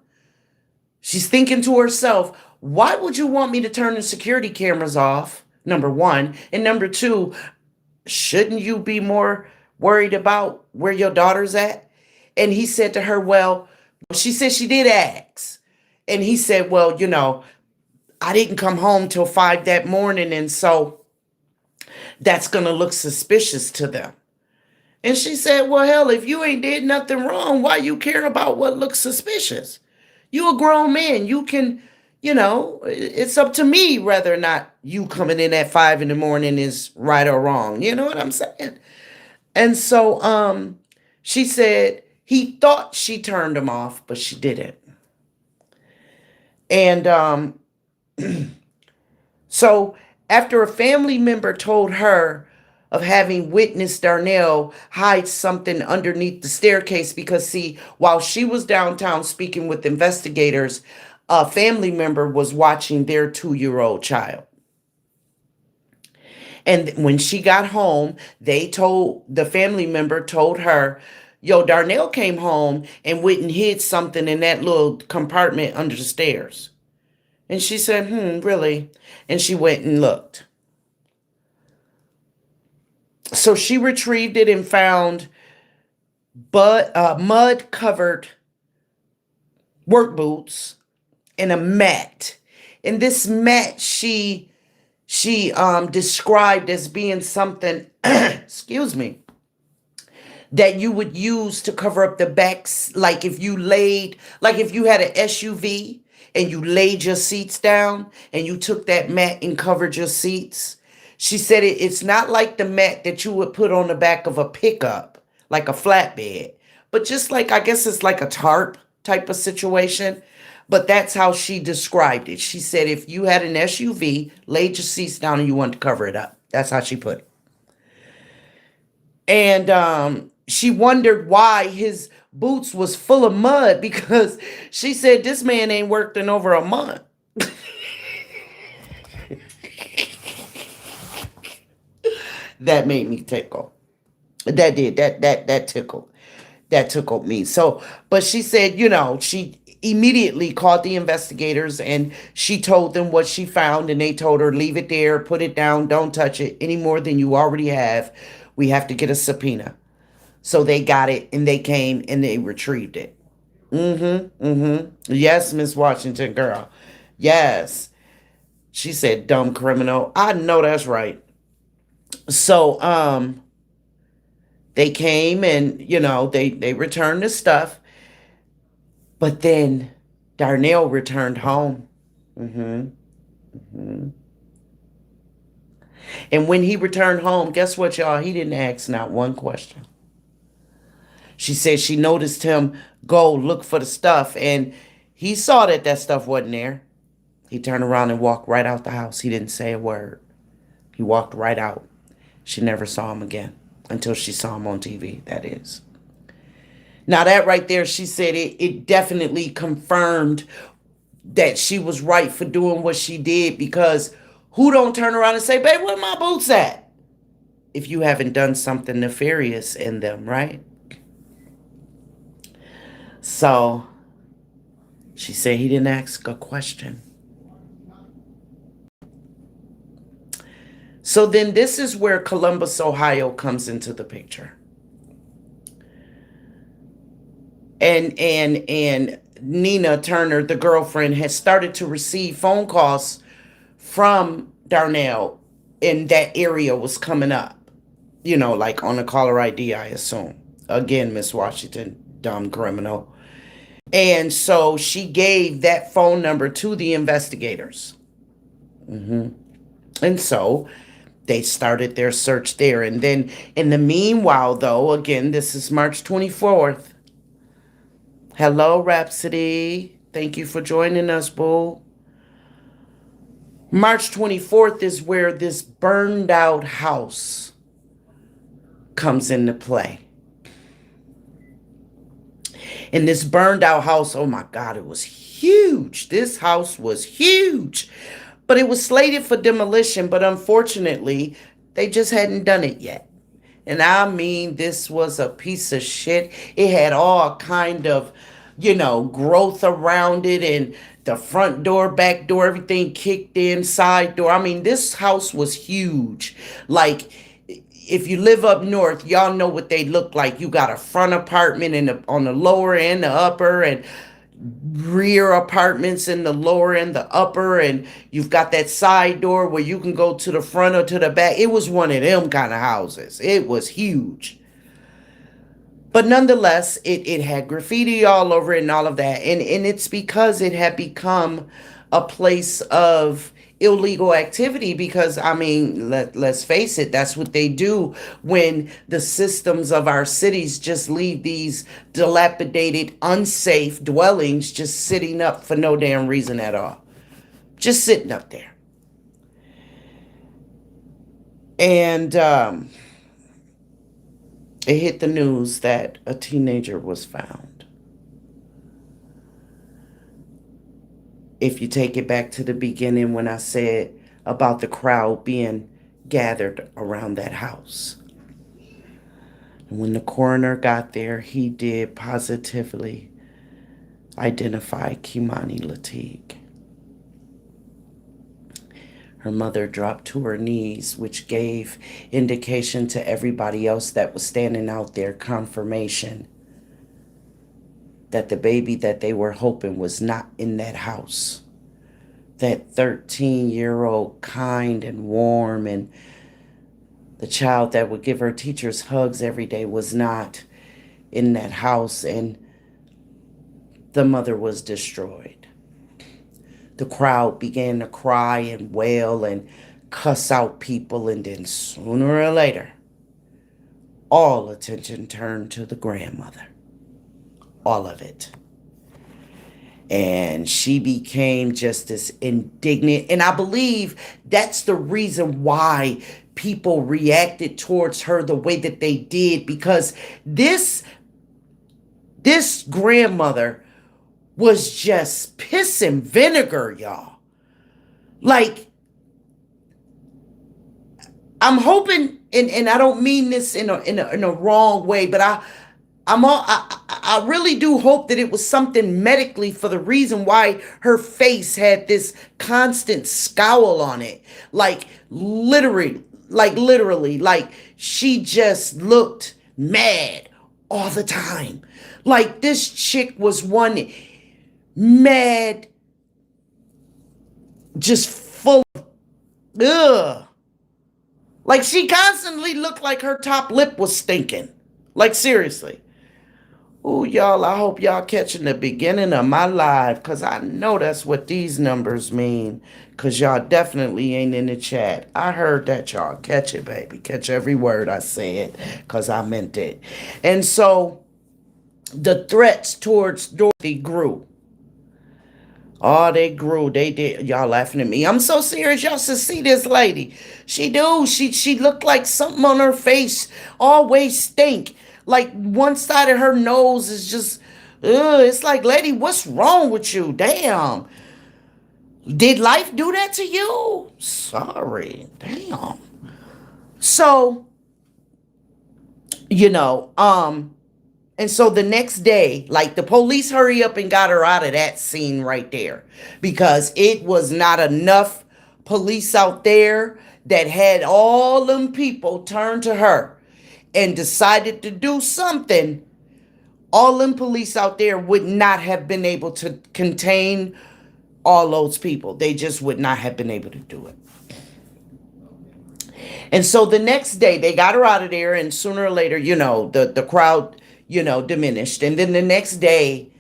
She's thinking to herself, why would you want me to turn the security cameras off? Number one. And number two, shouldn't you be more worried about where your daughter's at? And he said to her, well, she said she did ask. And he said, well, I didn't come home till 5 that morning. And so that's going to look suspicious to them. And she said, well, hell, if you ain't did nothing wrong, why you care about what looks suspicious? You a grown man. You can, it's up to me whether or not you coming in at 5 in the morning is right or wrong. You know what I'm saying? And so she said he thought she turned him off, but she didn't. And so after a family member told her of having witnessed Darnell hide something underneath the staircase because, see, while she was downtown speaking with investigators, a family member was watching their 2-year-old child. And when she got home, the family member told her, yo, Darnell came home and went and hid something in that little compartment under the stairs. And she said, really? And she went and looked. So she retrieved it and found mud-covered work boots and a mat. And this mat she described as being something, excuse me, that you would use to cover up the backs. Like if you had an SUV and you laid your seats down and you took that mat and covered your seats. She said it's not like the mat that you would put on the back of a pickup, like a flatbed, but just like, I guess it's like a tarp type of situation. But that's how she described it. She said if you had an SUV, laid your seats down and you wanted to cover it up. That's how she put it. And she wondered why his boots was full of mud, because she said this man ain't worked in over a month. That made me tickle. That did. That tickled. That tickled me. So, but she said, she immediately called the investigators and she told them what she found, and they told her, leave it there, put it down, don't touch it any more than you already have. We have to get a subpoena. So they got it and they came and they retrieved it. Yes, Miss Washington, girl. Yes. She said, dumb criminal. I know that's right. So, they came and, they returned the stuff. But then Darnell returned home. And when he returned home, guess what, y'all? He didn't ask not one question. She said she noticed him go look for the stuff, and he saw that stuff wasn't there. He turned around and walked right out the house. He didn't say a word. He walked right out. She never saw him again until she saw him on TV, that is. Now that right there, she said it definitely confirmed that she was right for doing what she did, because who don't turn around and say, babe, where my boots at? If you haven't done something nefarious in them, right? So she said he didn't ask a question. So then this is where Columbus, Ohio comes into the picture. And Nina Turner, the girlfriend, has started to receive phone calls from Darnell, and that area was coming up, like on a caller ID, I assume. Again, Miss Washington, dumb criminal. And so she gave that phone number to the investigators. And so they started their search there. And then in the meanwhile, though, again, this is March 24th. Hello, Rhapsody. Thank you for joining us, boo. March 24th is where this burned out house comes into play. And this burned out house, oh my God, it was huge. This house was huge. But it was slated for demolition, but unfortunately, they just hadn't done it yet. And I mean, this was a piece of shit. It had all kind of, growth around it, and the front door, back door, everything kicked in, side door. I mean, this house was huge. Like, if you live up north, y'all know what they look like. You got a front apartment on the lower end, the upper, and rear apartments in the lower and the upper, and you've got that side door where you can go to the front or to the back. It was one of them kind of houses. It was huge. But nonetheless, it had graffiti all over it and all of that. And it's because it had become a place of illegal activity, because, I mean, let's face it, that's what they do when the systems of our cities just leave these dilapidated, unsafe dwellings just sitting up for no damn reason at all. Just sitting up there. And it hit the news that a teenager was found. If you take it back to the beginning when I said about the crowd being gathered around that house. And when the coroner got there, he did positively identify Kimani Lateef. Her mother dropped to her knees, which gave indication to everybody else that was standing out there, confirmation that the baby that they were hoping was not in that house. That 13-year-old, kind and warm, and the child that would give her teachers hugs every day was not in that house, and the mother was destroyed. The crowd began to cry and wail and cuss out people, and then sooner or later, all attention turned to the grandmother. All of it. And she became just as indignant. And I believe that's the reason why people reacted towards her the way that they did, because this grandmother was just piss and vinegar, y'all. Like, I'm hoping, and I don't mean this in a wrong way, but I really do hope that it was something medically, for the reason why her face had this constant scowl on it. Like literally, like she just looked mad all the time. Like this chick was one mad, just full of, ugh. Like she constantly looked like her top lip was stinking. Like seriously. Ooh, y'all, I hope y'all catching the beginning of my live, because I know that's what these numbers mean, because y'all definitely ain't in the chat. I heard that, y'all. Catch it, baby. Catch every word I said, because I meant it. And so the threats towards Dorothy grew. Oh, they grew. They did. Y'all laughing at me. I'm so serious. Y'all should see this lady. She looked like something on her face always stink. Like one side of her nose is just, ugh. It's like, lady, what's wrong with you? Damn. Did life do that to you? Sorry. Damn. So, and so the next day, like the police hurry up and got her out of that scene right there, because it was not enough police out there that had all them people turn to her and decided to do something. All them police out there would not have been able to contain all those people. They just would not have been able to do it. And so the next day they got her out of there, and sooner or later, the crowd, diminished. And then the next day,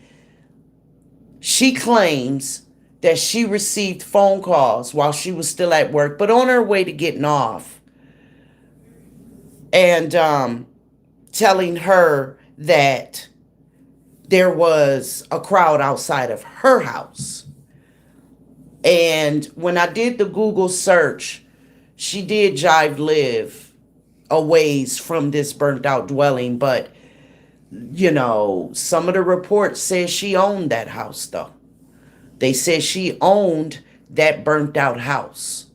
she claims that she received phone calls while she was still at work, but on her way to getting off, and telling her that there was a crowd outside of her house. And when I did the Google search, she did live a ways from this burnt out dwelling, but some of the reports say she owned that house, though. They said she owned that burnt out house.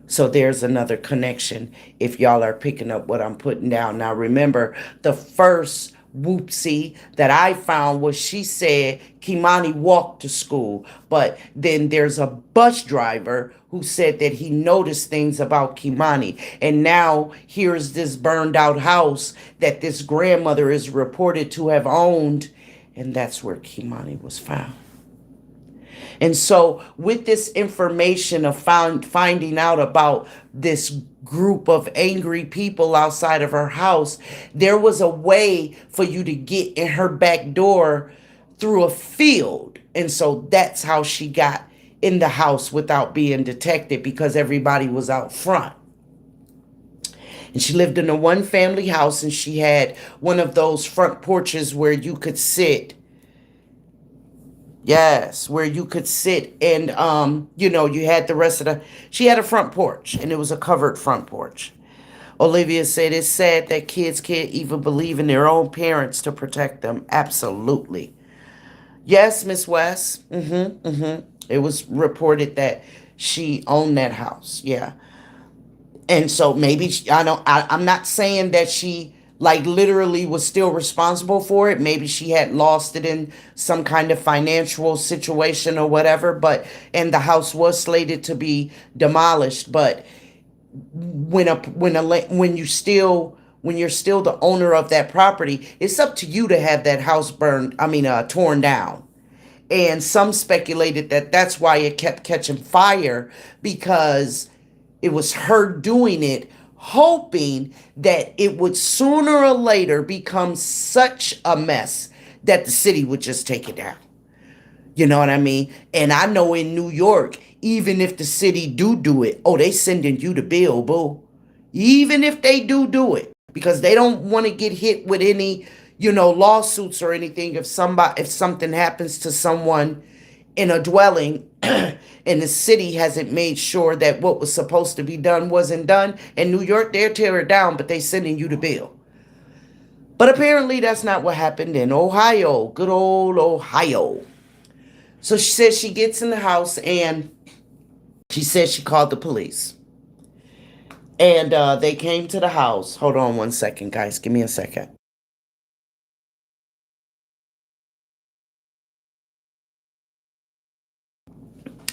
So there's another connection, if y'all are picking up what I'm putting down. Now remember, the first whoopsie that I found was, she said Kimani walked to school, but then there's a bus driver who said that he noticed things about Kimani. And now here's this burned out house that this grandmother is reported to have owned, and that's where Kimani was found. And so with this information of finding out about this group of angry people outside of her house, there was a way for you to get in her back door through a field. And so that's how she got in the house without being detected, because everybody was out front. And she lived in a one-family house, and she had one of those front porches where you could sit Yes, where you could sit and you had the rest of the she had a front porch and it was a covered front porch. Olivia said it's sad that kids can't even believe in their own parents to protect them. Absolutely. Yes, Miss West. It was reported that she owned that house. Yeah. And so maybe I'm not saying that she like literally was still responsible for it. Maybe she had lost it in some kind of financial situation or whatever, but and the house was slated to be demolished, but when you're still the owner of that property, it's up to you to have that house burned, torn down. And some speculated that that's why it kept catching fire, because it was her doing it, hoping that it would sooner or later become such a mess that the city would just take it down. You know what I mean? And I know in New York, even if the city do it, oh, they sending you the bill, boo. Even if they do it, because they don't want to get hit with any, lawsuits or anything if something happens to someone in a dwelling and the city hasn't made sure that what was supposed to be done wasn't done. In New York, they'll tear it down, but they sending you the bill. But apparently that's not what happened in Ohio. Good old Ohio. So she says she gets in the house and she says she called the police. And they came to the house. Hold on one second, guys. Give me a second.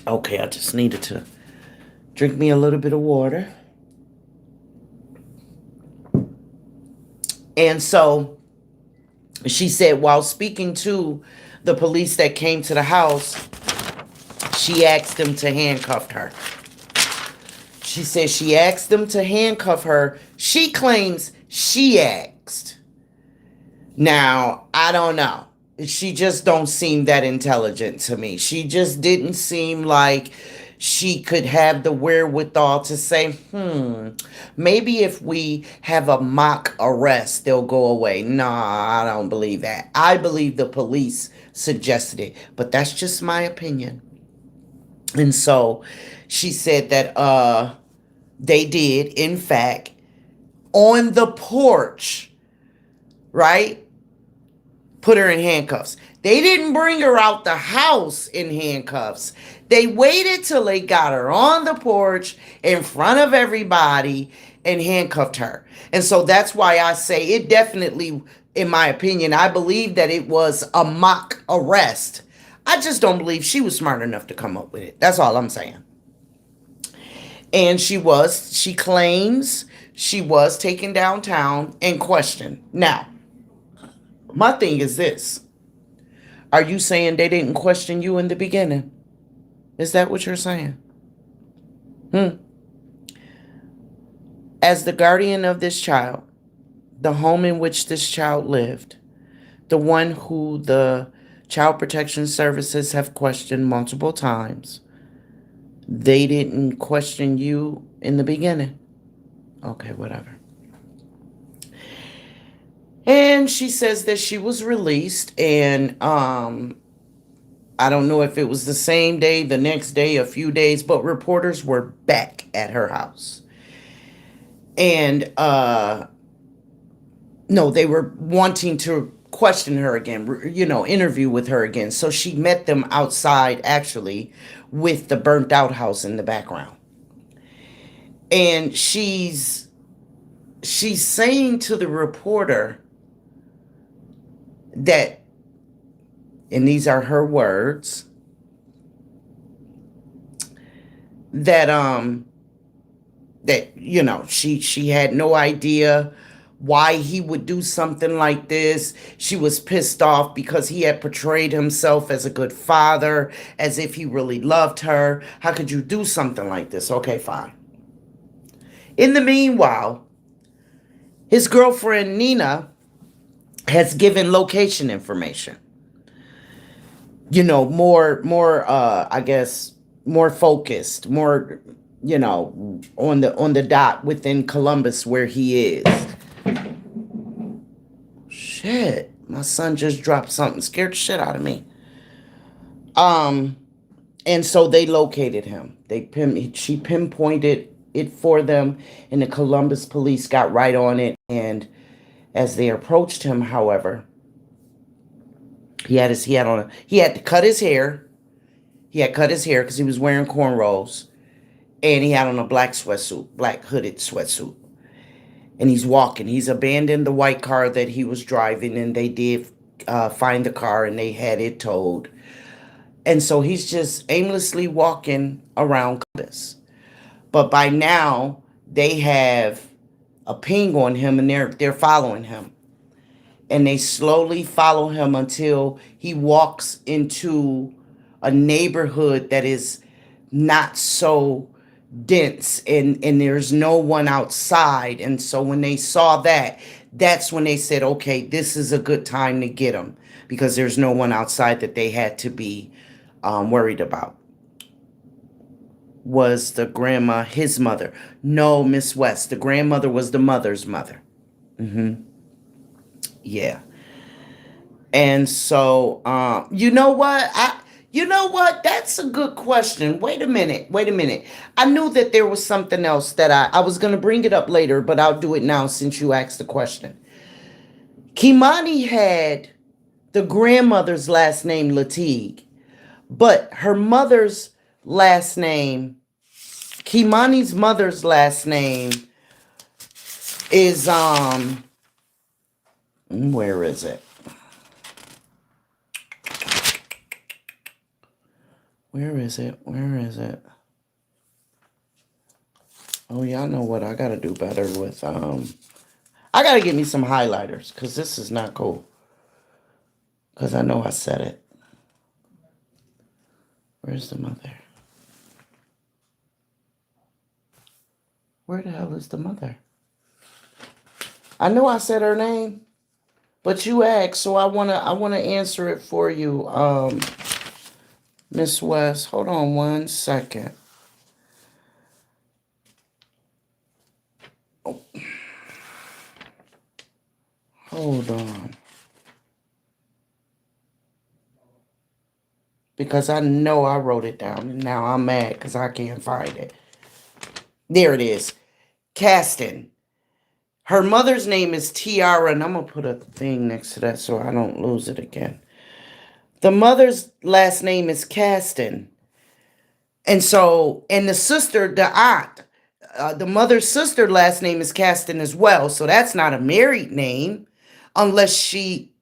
Okay, I just needed to drink me a little bit of water. And so she said while speaking to the police that came to the house, she asked them to handcuff her. She said she asked them to handcuff her. She claims she asked. Now, I don't know. She just don't seem that intelligent to me. She just didn't seem like she could have the wherewithal to say, maybe if we have a mock arrest, they'll go away. Nah, I don't believe that. I believe the police suggested it, but that's just my opinion. And so she said that they did, in fact, on the porch, right? Put her in handcuffs. They didn't bring her out the house in handcuffs. They waited till they got her on the porch in front of everybody and handcuffed her. And so that's why I say it definitely, in my opinion, I believe that it was a mock arrest. I just don't believe she was smart enough to come up with it. That's all I'm saying. And she claims she was taken downtown and questioned. Now, my thing is this. Are you saying they didn't question you in the beginning? Is that what you're saying? As the guardian of this child, the home in which this child lived, the one who the Child Protection Services have questioned multiple times, they didn't question you in the beginning? Okay, whatever. And she says that she was released, and I don't know if it was the same day, the next day, a few days, but reporters were back at her house. And no, they were wanting to question her again, interview with her again. So she met them outside, actually, with the burnt out house in the background. And she's saying to the reporter that, and these are her words, that she had no idea why he would do something like this. She was pissed off because he had portrayed himself as a good father, as if he really loved her. How could you do something like this? Okay, fine. In the meanwhile, his girlfriend Nina has given location information. More I guess more focused, more on the dot within Columbus where he is. Shit, my son just dropped something, scared the shit out of me. Um, and so they located him. She pinpointed it for them, and the Columbus police got right on it. And as they approached him, however, he had to cut his hair. He had cut his hair because he was wearing cornrows, and he had on a black sweatsuit, black hooded sweatsuit. And he's walking. He's abandoned the white car that he was driving, and they did find the car, and they had it towed. And so he's just aimlessly walking around Columbus. But by now, they have a ping on him, and they're following him. And they slowly follow him until he walks into a neighborhood that is not so dense, and there's no one outside. And so when they saw that, that's when they said, okay, this is a good time to get him, because there's no one outside that they had to be worried about. Was the grandma his mother? No, Miss West. The grandmother was the mother's mother. Yeah. And so, you know what? That's a good question. Wait a minute. Wait a minute. I knew that there was something else that I was going to bring it up later, but I'll do it now since you asked the question. Kimani had the grandmother's last name Latigue, but her mother's last name, Kimani's mother's last name is, where is it? Where is it? Where is it? Oh, y'all know what? I gotta do better with, I gotta get me some highlighters, because this is not cool. Because I know I said it. Where's the mother? Where the hell is the mother? I know I said her name, but you asked, so I wanna answer it for you, Miss West. Hold on 1 second. Oh. Hold on. Because I know I wrote it down, and now I'm mad because I can't find it. There it is. Caston. Her mother's name is Tiara, and I'm going to put a thing next to that so I don't lose it again. The mother's last name is Caston. And so, and the sister, the aunt, the mother's sister last name is Caston as well. So that's not a married name unless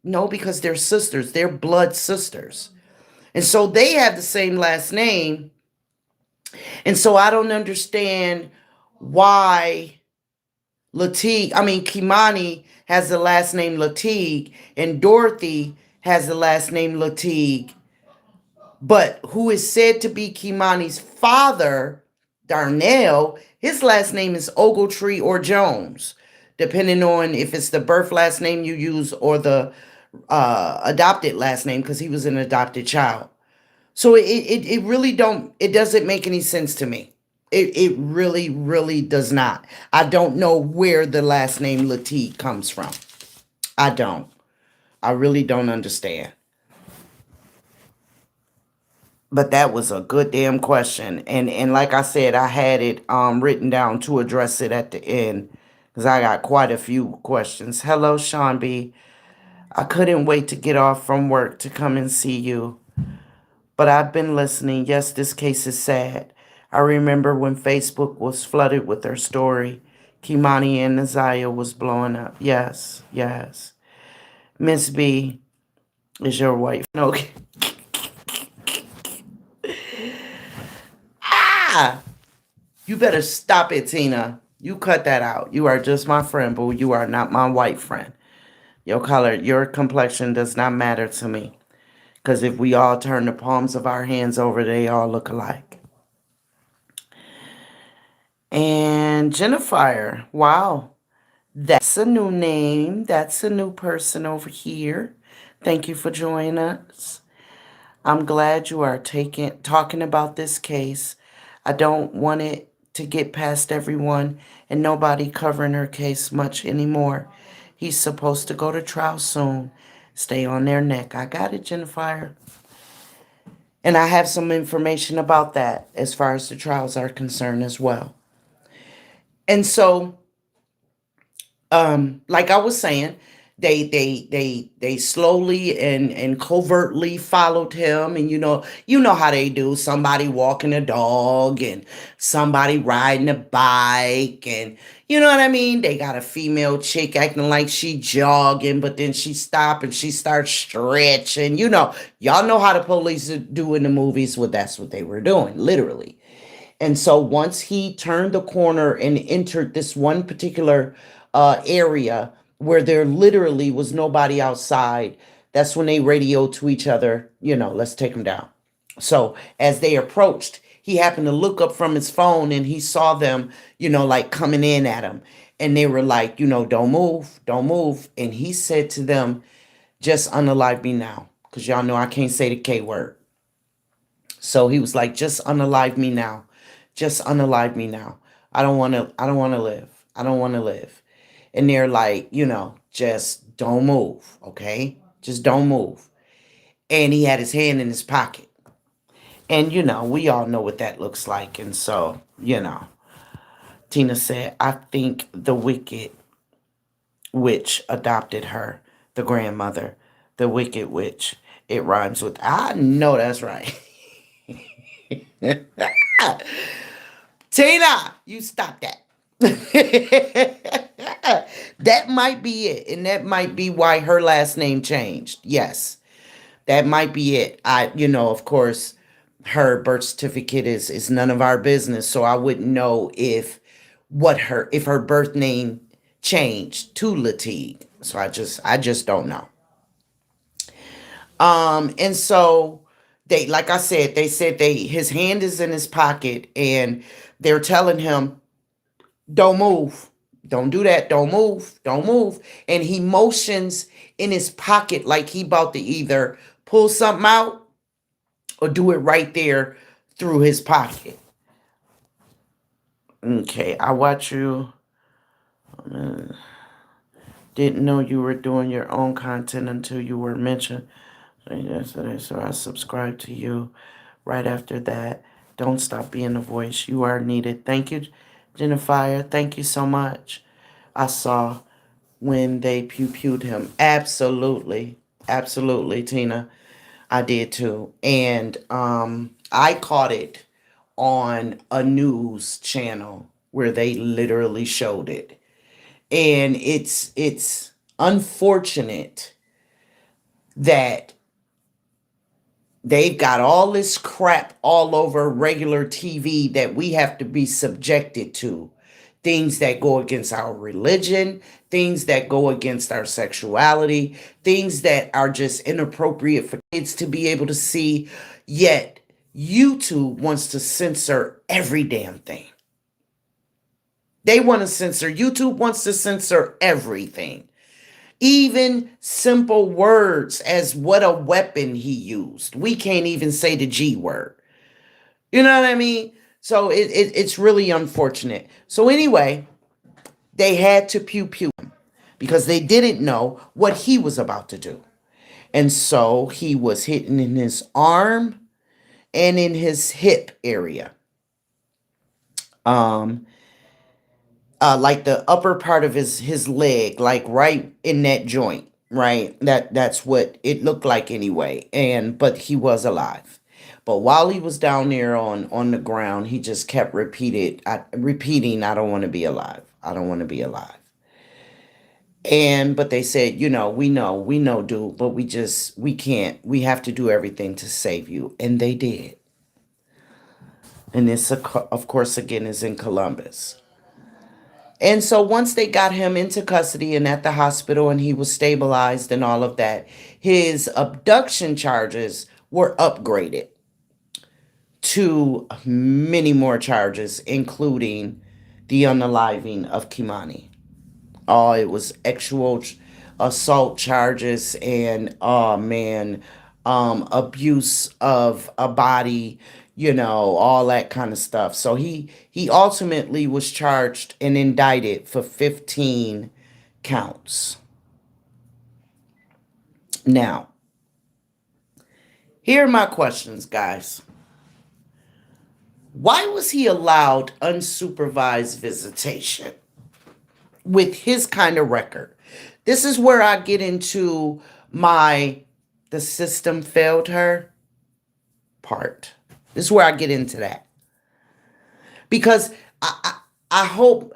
no, because they're sisters. They're blood sisters. And so they have the same last name. And so I don't understand why Kimani has the last name Latigue, and Dorothy has the last name Latigue. But who is said to be Kimani's father, Darnell, his last name is Ogletree or Jones, depending on if it's the birth last name you use or the adopted last name, because he was an adopted child. So it really it doesn't make any sense to me. It really, really does not. I don't know where the last name Latigue comes from. I don't. I really don't understand. But that was a good damn question. And like I said, I had it written down to address it at the end, because I got quite a few questions. Hello, Sean B. I couldn't wait to get off from work to come and see you. But I've been listening. Yes, this case is sad. I remember when Facebook was flooded with her story. Kimani and Naziah was blowing up. Yes, yes. Miss B is your wife. Okay. Ah! You better stop it, Tina. You cut that out. You are just my friend, but you are not my white friend. Your color, your complexion does not matter to me. Because if we all turn the palms of our hands over, they all look alike. And Jennifer, wow. That's a new name. That's a new person over here. Thank you for joining us. I'm glad you are talking about this case. I don't want it to get past everyone and nobody covering her case much anymore. He's supposed to go to trial soon. Stay on their neck. I got it, Jennifer. And I have some information about that as far as the trials are concerned as well. And so, like I was saying, they slowly and covertly followed him, and you know how they do. Somebody walking a dog, and somebody riding a bike, and you know what I mean. They got a female chick acting like she jogging, but then she stop and she starts stretching. Y'all know how the police do in the movies. Well, that's what they were doing, literally. And so once he turned the corner and entered this one particular area where there literally was nobody outside, that's when they radioed to each other, let's take him down. So as they approached, he happened to look up from his phone and he saw them, like coming in at him. And they were like, don't move, don't move. And he said to them, just unalive me now. Because y'all know I can't say the K word. So he was like, just unalive me now. Just unalive me now. I don't want to live. I don't want to live. And they're like, just don't move, okay? Just don't move. And he had his hand in his pocket. And we all know what that looks like. And so, Tina said, I think the wicked witch adopted her, the grandmother, the wicked witch. It rhymes with, I know that's right. Tina, you stop that. That might be it. And that might be why her last name changed. Yes, that might be it. Of course, her birth certificate is none of our business. So I wouldn't know if her birth name changed to Latigue. So I just don't know. And so like I said, they said his hand is in his pocket and they're telling him, don't move. Don't do that. Don't move. Don't move. And he motions in his pocket like he about to either pull something out or do it right there through his pocket. Okay, I watch you. Didn't know you were doing your own content until you were mentioned yesterday, so I subscribed to you right after that. Don't stop being a voice. You are needed. Thank you, Jennifer. Thank you so much. I saw when they pew-pewed him. Absolutely. Absolutely, Tina. I did too. And I caught it on a news channel where they literally showed it. And it's unfortunate that they've got all this crap all over regular TV that we have to be subjected to. Things that go against our religion, things that go against our sexuality, things that are just inappropriate for kids to be able to see. Yet YouTube wants to censor every damn thing. They want to censor, YouTube wants to censor everything. Even simple words as what a weapon he used. We can't even say the G word. You know what I mean? So it's really unfortunate. So anyway, they had to pew him because they didn't know what he was about to do. And so he was hitting in his arm and in his hip area. Like the upper part of his leg, like right in that joint, right? That's what it looked like anyway. But he was alive. But while he was down there on the ground, he just kept repeating, I don't want to be alive. I don't want to be alive. But they said, we know, dude, but we can't. We have to do everything to save you. And they did. And this, of course, again, is in Columbus. And so once they got him into custody and at the hospital and he was stabilized and all of that, his abduction charges were upgraded to many more charges, including the unaliving of Kimani. Oh, it was actual assault charges and, oh man, abuse of a body, all that kind of stuff. So he ultimately was charged and indicted for 15 counts. Now, Here are my questions, guys. Why was he allowed unsupervised visitation with his kind of record? This is where I get into the system failed her part. This is where I get into that. Because I hope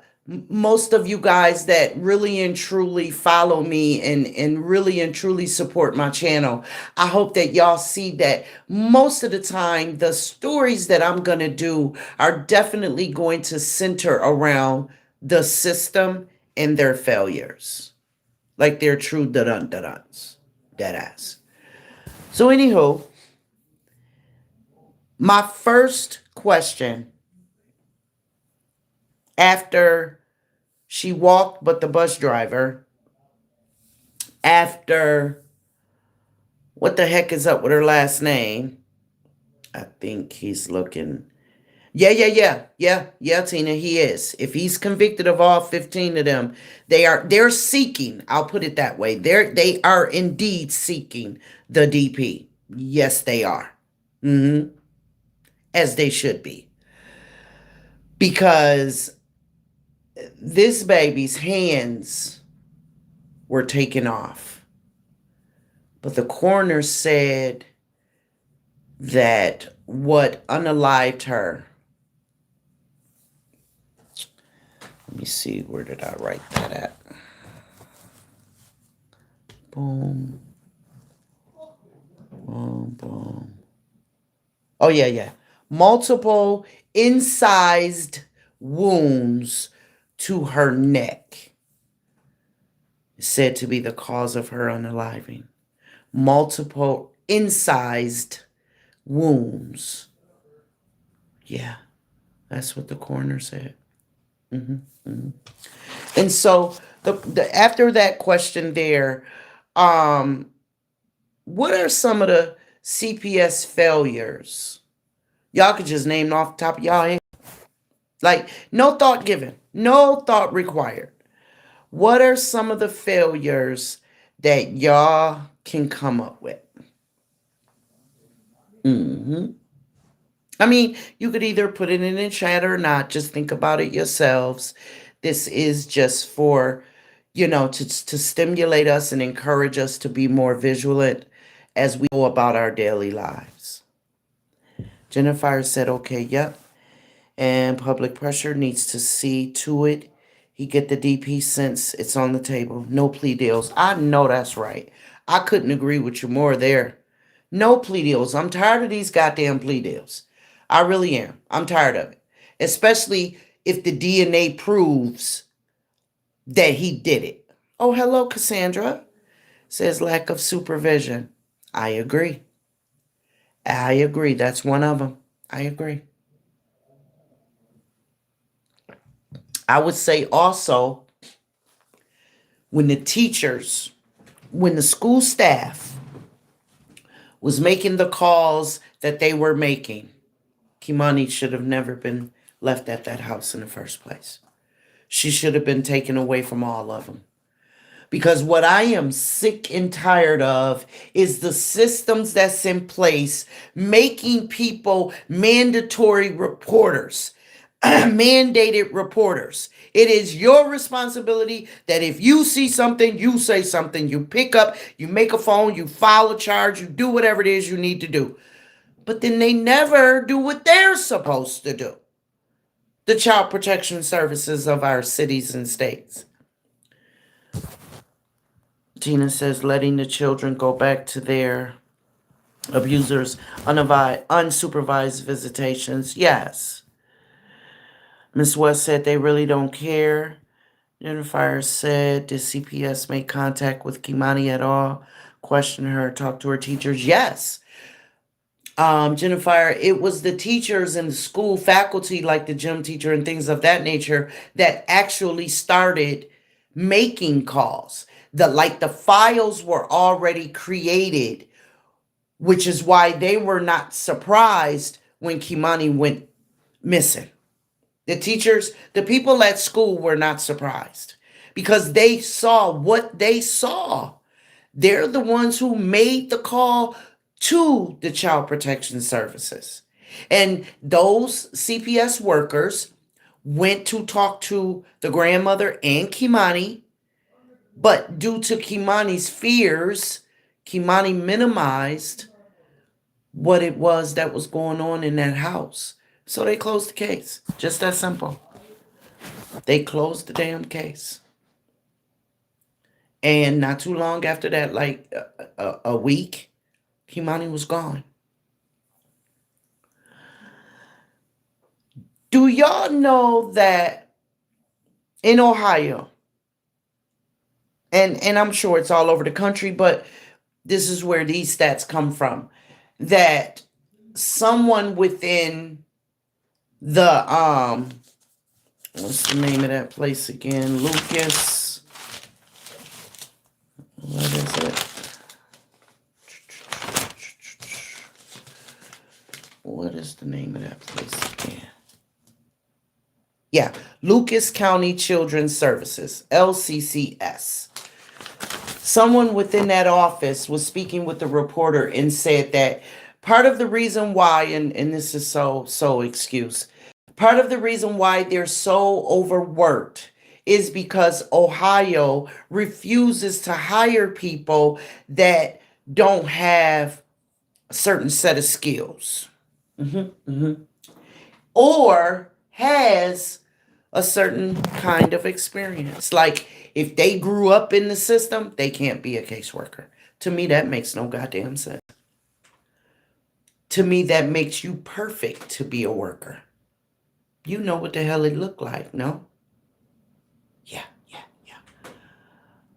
most of you guys that really and truly follow me and really and truly support my channel, I hope that y'all see that most of the time the stories that I'm going to do are definitely going to center around the system and their failures. Like they're true dun-dun-duns. Dead ass. So anywho, my first question after she walked but the bus driver, after what the heck is up with her last name? I think he's looking. Yeah, Tina, he is. If he's convicted of all 15 of them, they're seeking, I'll put it that way. They are indeed seeking the DP. Yes, they are. As they should be. Because this baby's hands were taken off. But the coroner said that what unalived her. Let me see, where did I write that at? Boom. Boom, boom. Oh, yeah. Multiple incised wounds to her neck is said to be the cause of her unaliving. Multiple incised wounds. Yeah, that's what the coroner said. And so after that question there, what are some of the CPS failures? Y'all could just name off the top of y'all head. Like, no thought given, no thought required. What are some of the failures that y'all can come up with? I mean, you could either put it in the chat or not. Just think about it yourselves. This is just for, to stimulate us and encourage us to be more vigilant as we go about our daily lives. Jennifer said, okay, yep. And public pressure needs to see to it. He get the DP since it's on the table. No plea deals. I know that's right. I couldn't agree with you more there. No plea deals. I'm tired of these goddamn plea deals. I really am. I'm tired of it. Especially if the DNA proves that he did it. Oh, hello, Cassandra. Says lack of supervision. I agree. That's one of them. I agree. I would say also, when the school staff was making the calls that they were making, Kimani should have never been left at that house in the first place. She should have been taken away from all of them. Because what I am sick and tired of is the systems that's in place making people mandatory reporters. Mandated reporters. It is your responsibility that if you see something, you say something, you pick up, you make a phone, you file a charge, you do whatever it is you need to do. But then they never do what they're supposed to do. The child protection services of our cities and states. Gina says letting the children go back to their abusers, unsupervised visitations. Yes. Ms. West said they really don't care. Jennifer said, did CPS make contact with Kimani at all? Question her, talk to her teachers. Yes. Jennifer, it was the teachers and the school faculty, like the gym teacher and things of that nature, that actually started making calls. The files were already created, which is why they were not surprised when Kimani went missing. The teachers, the people at school were not surprised because they saw what they saw. They're the ones who made the call to the Child Protection Services. And those CPS workers went to talk to the grandmother and Kimani, but due to Kimani's fears, Kimani minimized what it was that was going on in that house. So they closed the case. Just that simple. They closed the damn case. And not too long after that, like a week, Kimani was gone. Do y'all know that in Ohio, and I'm sure it's all over the country, but this is where these stats come from, that someone within the what's the name of that place again? Lucas. What is it? What is the name of that place again? Yeah, Lucas County Children's Services, LCCS. Someone within that office was speaking with the reporter and said that part of the reason why, and this is so excuse, part of the reason why they're so overworked is because Ohio refuses to hire people that don't have a certain set of skills. Or has a certain kind of experience. Like if they grew up in the system, they can't be a caseworker. To me, that makes no goddamn sense. To me, that makes you perfect to be a worker. You know what the hell it looked like, no? Yeah.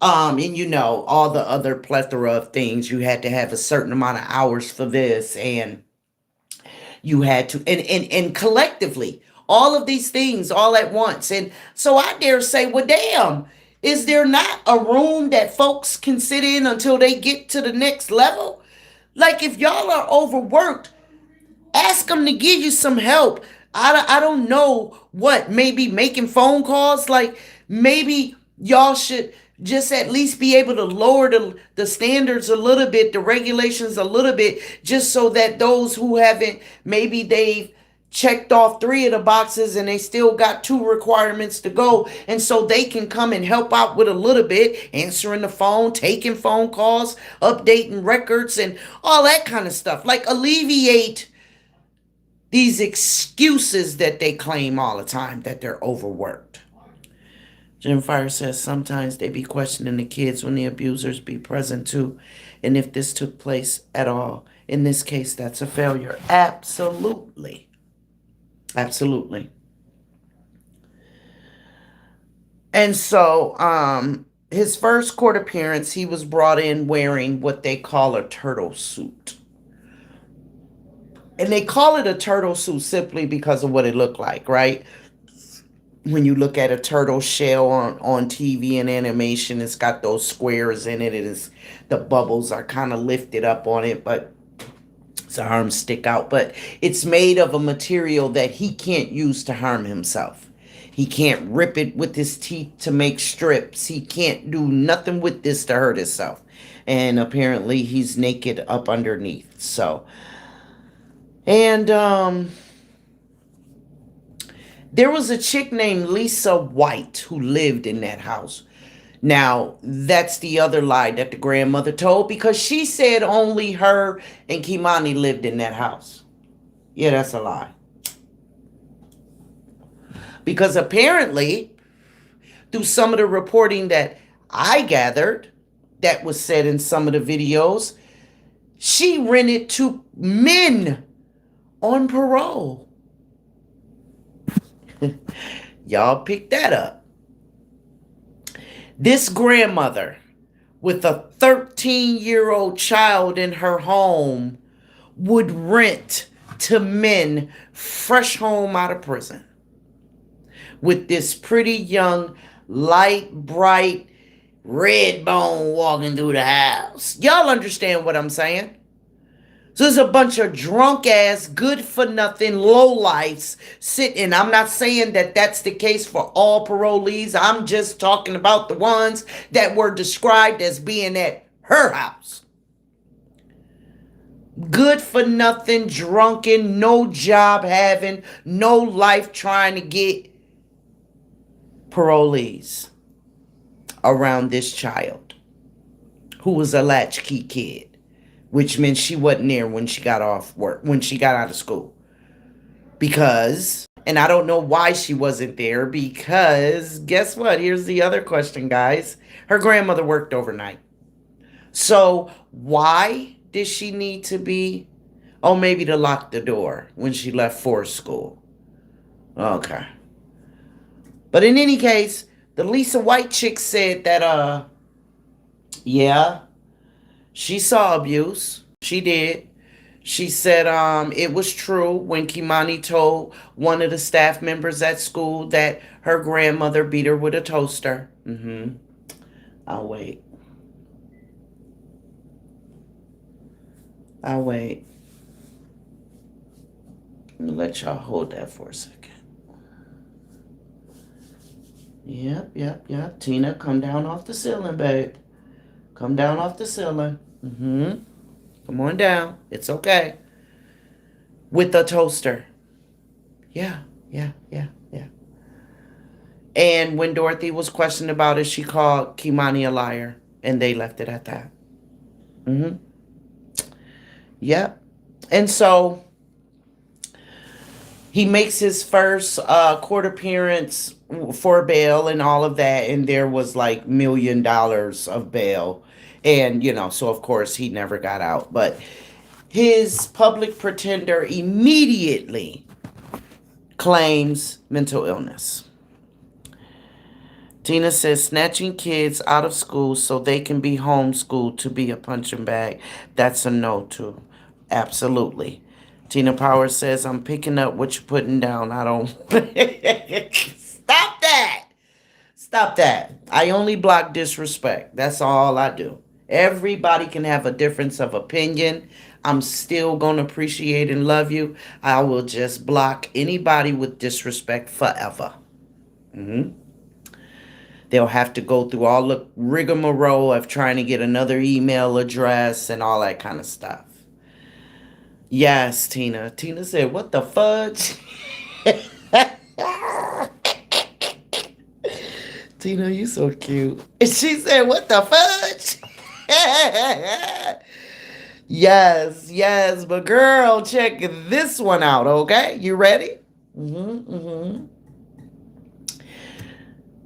And you know, all the other plethora of things. You had to have a certain amount of hours for this, and you had to, and collectively, all of these things all at once. And so I dare say, well, damn, is there not a room that folks can sit in until they get to the next level? Like if y'all are overworked, ask them to give you some help. I don't know what, maybe making phone calls. Like maybe y'all should just at least be able to lower the standards a little bit, the regulations a little bit, just so that those who haven't, maybe they've checked off 3 of the boxes and they still got 2 requirements to go. And so they can come and help out with a little bit, answering the phone, taking phone calls, updating records and all that kind of stuff. Like alleviate these excuses that they claim all the time that they're overworked. Jim Fire says sometimes they be questioning the kids when the abusers be present too. And if this took place at all, in this case, that's a failure. Absolutely. Absolutely. And so, his first court appearance, he was brought in wearing what they call a turtle suit. And they call it a turtle suit simply because of what it looked like, right? When you look at a turtle shell on TV and animation, it's got those squares in it. It is, the bubbles are kind of lifted up on it, but his arms stick out. But it's made of a material that he can't use to harm himself. He can't rip it with his teeth to make strips. He can't do nothing with this to hurt himself. And apparently he's naked up underneath. So, and there was a chick named Lisa White who lived in that house. Now, that's the other lie that the grandmother told, because she said only her and Kimani lived in that house. Yeah, that's a lie. Because apparently, through some of the reporting that I gathered, that was said in some of the videos, she rented to men on parole. Y'all pick that up. This grandmother with a 13-year-old child in her home would rent to men fresh home out of prison with this pretty young, light, bright, red bone walking through the house. Y'all understand what I'm saying? So there's a bunch of drunk ass, good for nothing lowlifes sitting. I'm not saying that that's the case for all parolees. I'm just talking about the ones that were described as being at her house. Good for nothing, drunken, no job having, no life trying to get parolees around this child who was a latchkey kid, which meant she wasn't there when she got off work, when she got out of school. Because, and I don't know why she wasn't there, because guess what? Here's the other question, guys. Her grandmother worked overnight. So why did she need to be? Oh, maybe to lock the door when she left for school. Okay. But in any case, the Lisa White chick said that, yeah, she saw abuse. She did. She said it was true when Kimani told one of the staff members at school that her grandmother beat her with a toaster. I'll wait. I'll wait. Let me let y'all hold that for a second. Yep. Tina, come down off the ceiling, babe. Come down off the ceiling. Come on down. It's okay. With the toaster. Yeah. And when Dorothy was questioned about it, she called Kimani a liar. And they left it at that. Yep. And so he makes his first court appearance for bail and all of that. And there was like $1 million of bail. And, so of course he never got out. But his public pretender immediately claims mental illness. Tina says snatching kids out of school so they can be homeschooled to be a punching bag. That's a no to. Absolutely. Tina Power says, I'm picking up what you're putting down. I don't. Stop that. Stop that. I only block disrespect. That's all I do. Everybody can have a difference of opinion. I'm still going to appreciate and love you. I will just block anybody with disrespect forever. They'll have to go through all the rigmarole of trying to get another email address and all that kind of stuff. Yes, Tina. Tina said, what the fudge? Tina, you so cute. And she said, what the fudge? Yes. But girl, check this one out, okay? You ready?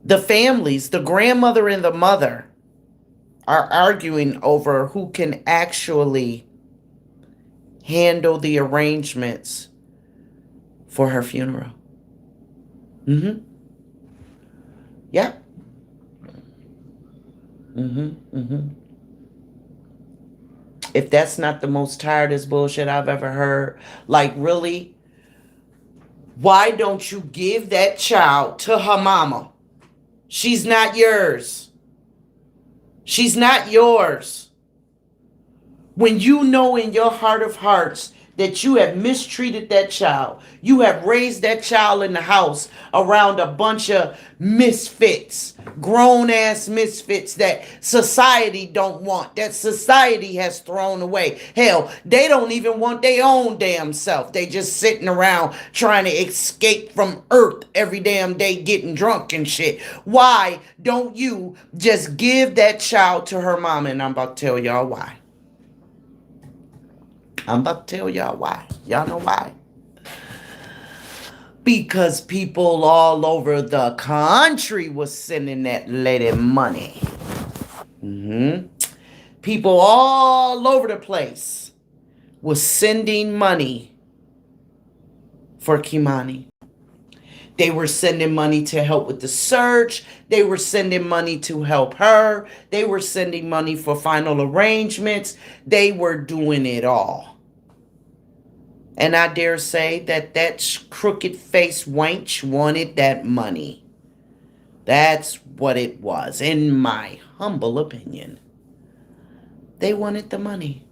The families, the grandmother and the mother, are arguing over who can actually handle the arrangements for her funeral. Yep. If that's not the most tiredest bullshit I've ever heard, like really, why don't you give that child to her mama? She's not yours. She's not yours. When you know in your heart of hearts that you have mistreated that child, you have raised that child in the house around a bunch of misfits, grown-ass misfits that society don't want, that society has thrown away. Hell, they don't even want their own damn self. They just sitting around trying to escape from earth every damn day getting drunk and shit. Why don't you just give that child to her mama? And I'm about to tell y'all why. I'm about to tell y'all why. Y'all know why? Because people all over the country was sending that lady money. People all over the place was sending money for Kimani. They were sending money to help with the search. They were sending money to help her. They were sending money for final arrangements. They were doing it all. And I dare say that that crooked-faced wench wanted that money. That's what it was, in my humble opinion. They wanted the money.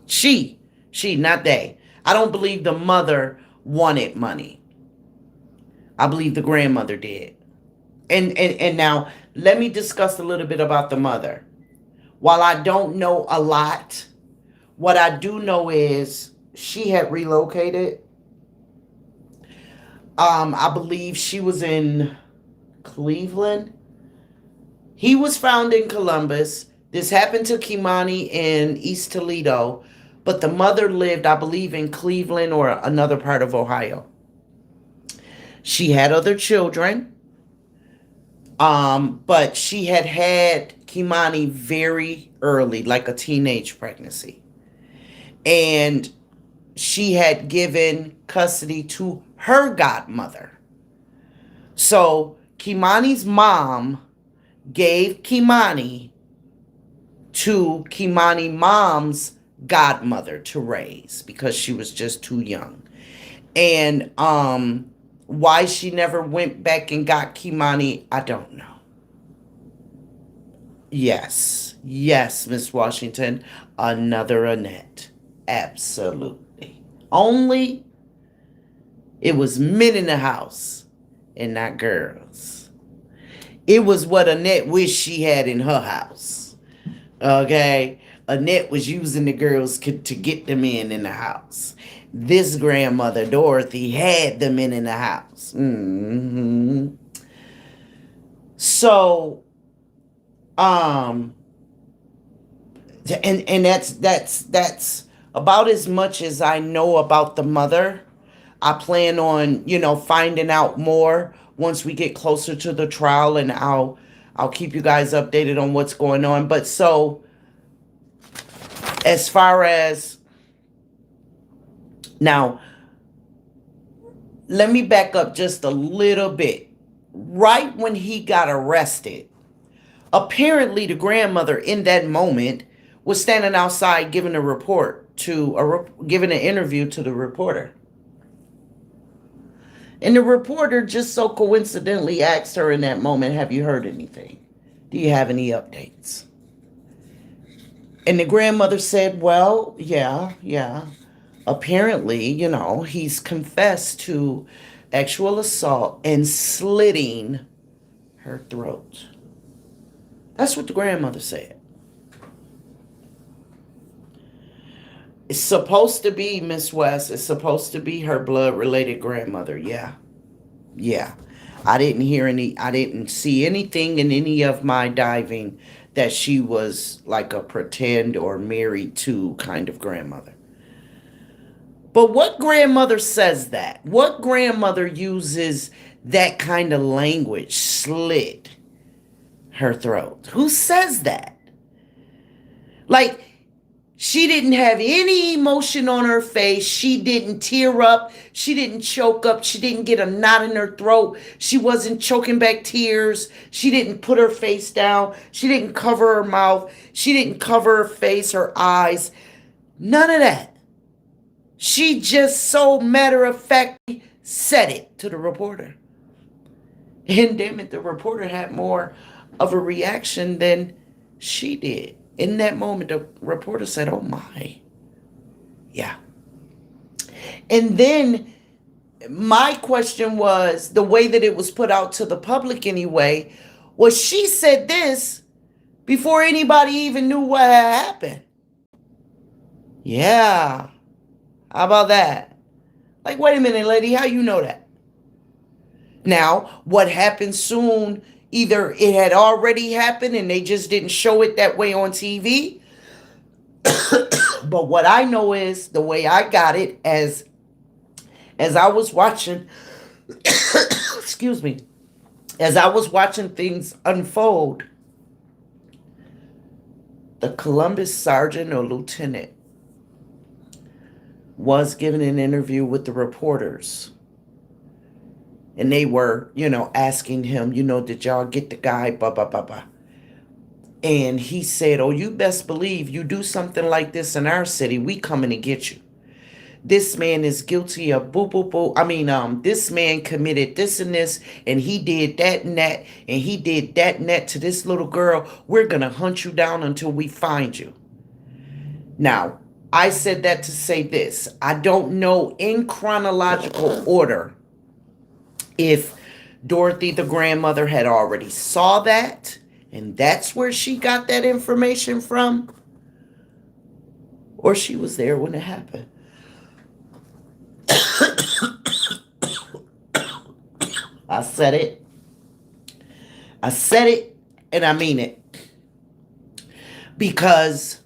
She, not they. I don't believe the mother wanted money. I believe the grandmother did. And now, let me discuss a little bit about the mother. While I don't know a lot, What I do know is she had relocated. I believe she was in Cleveland. He was found in Columbus. This happened to Kimani in East Toledo, but the mother lived, I believe, in Cleveland or another part of Ohio. She had other children, but she had Kimani very early, like a teenage pregnancy. And she had given custody to her godmother. So Kimani's mom gave Kimani to Kimani mom's godmother to raise because she was just too young. And why she never went back and got Kimani, I don't know. Yes, Miss Washington, another Annette. Absolutely. Only it was men in the house and not girls. It was what Annette wished she had in her house. Okay? Annette was using the girls to get the men in the house. This grandmother, Dorothy, had the men in the house. So, and that's about as much as I know about the mother. I plan on, finding out more once we get closer to the trial, and I'll keep you guys updated on what's going on. But so as far as now, let me back up just a little bit. Right when he got arrested, apparently the grandmother in that moment was standing outside giving giving an interview to the reporter. And the reporter just so coincidentally asked her in that moment, have you heard anything? Do you have any updates? And the grandmother said, well, yeah. Apparently, he's confessed to actual assault and slitting her throat. That's what the grandmother said. It's supposed to be, Miss West, it's supposed to be her blood-related grandmother. Yeah. I didn't see anything in any of my diving that she was like a pretend or married to kind of grandmother. But what grandmother says that? What grandmother uses that kind of language, slit her throat? Who says that? Like, she didn't have any emotion on her face. She didn't tear up. She didn't choke up. She didn't get a knot in her throat. She wasn't choking back tears. She didn't put her face down. She didn't cover her mouth. She didn't cover her face, her eyes. None of that. She just so matter-of-factly said it to the reporter. And damn it, the reporter had more of a reaction than she did. In that moment, the reporter said, oh my. Yeah. And then my question was, the way that it was put out to the public anyway, was she said this before anybody even knew what had happened. Yeah. How about that? Like, wait a minute, lady, how you know that? Now, what happened soon, either it had already happened and they just didn't show it that way on TV. But what I know is the way I got it as I was watching, excuse me, as I was watching things unfold, the Columbus sergeant or lieutenant was giving an interview with the reporters. And they were, asking him, did y'all get the guy, blah, blah, blah, blah. And he said, oh, you best believe you do something like this in our city, we coming to get you. This man is guilty of boo, boo, boo. This man committed this and this, and he did that and that, and he did that and that to this little girl. We're going to hunt you down until we find you. Now, I said that to say this. I don't know in chronological order if Dorothy, the grandmother, had already saw that, and that's where she got that information from, or she was there when it happened. I said it. I said it, and I mean it. Because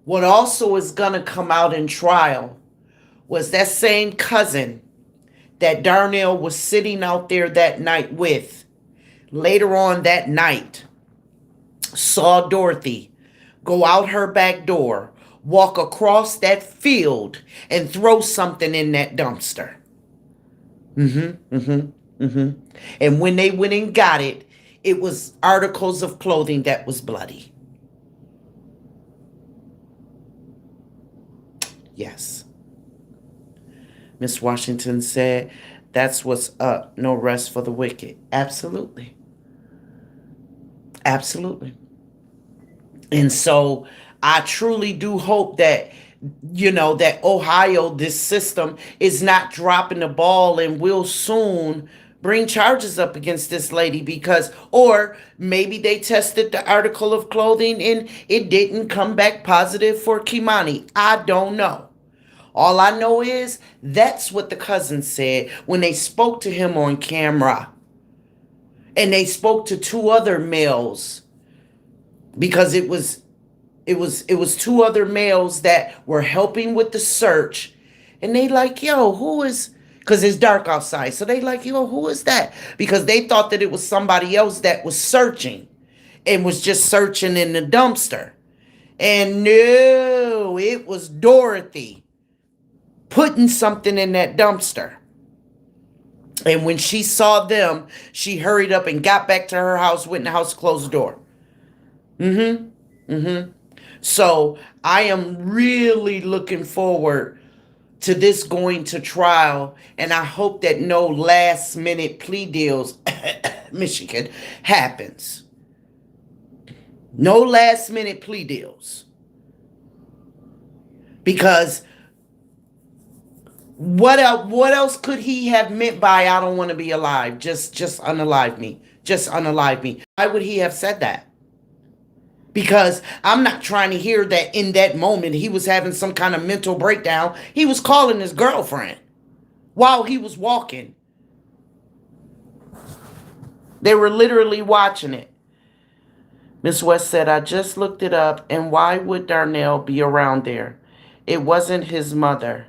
what also is going to come out in trial was that same cousin that Darnell was sitting out there that night with. Later on that night, saw Dorothy go out her back door, walk across that field, and throw something in that dumpster. And when they went and got it, it was articles of clothing that was bloody. Yes. Miss Washington said, that's what's up. No rest for the wicked. Absolutely. Absolutely. And so I truly do hope that, that Ohio, this system, is not dropping the ball and will soon bring charges up against this lady because, or maybe they tested the article of clothing and it didn't come back positive for Kimani. I don't know. All I know is that's what the cousin said when they spoke to him on camera. And they spoke to two other males because it was two other males that were helping with the search. And they like, yo, who is, because it's dark outside. So they like, yo, who is that? Because they thought that it was somebody else that was searching and was just searching in the dumpster. And no, it was Dorothy putting something in that dumpster. And when she saw them, she hurried up and got back to her house, went in the house, closed the door. So I am really looking forward to this going to trial. And I hope that no last minute plea deals, Michigan, happens. No last minute plea deals. Because what else could he have meant by I don't want to be alive? Just unalive me. Just unalive me. Why would he have said that? Because I'm not trying to hear that in that moment he was having some kind of mental breakdown. He was calling his girlfriend while he was walking. They were literally watching it. Miss West said, I just looked it up, and why would Darnell be around there? It wasn't his mother.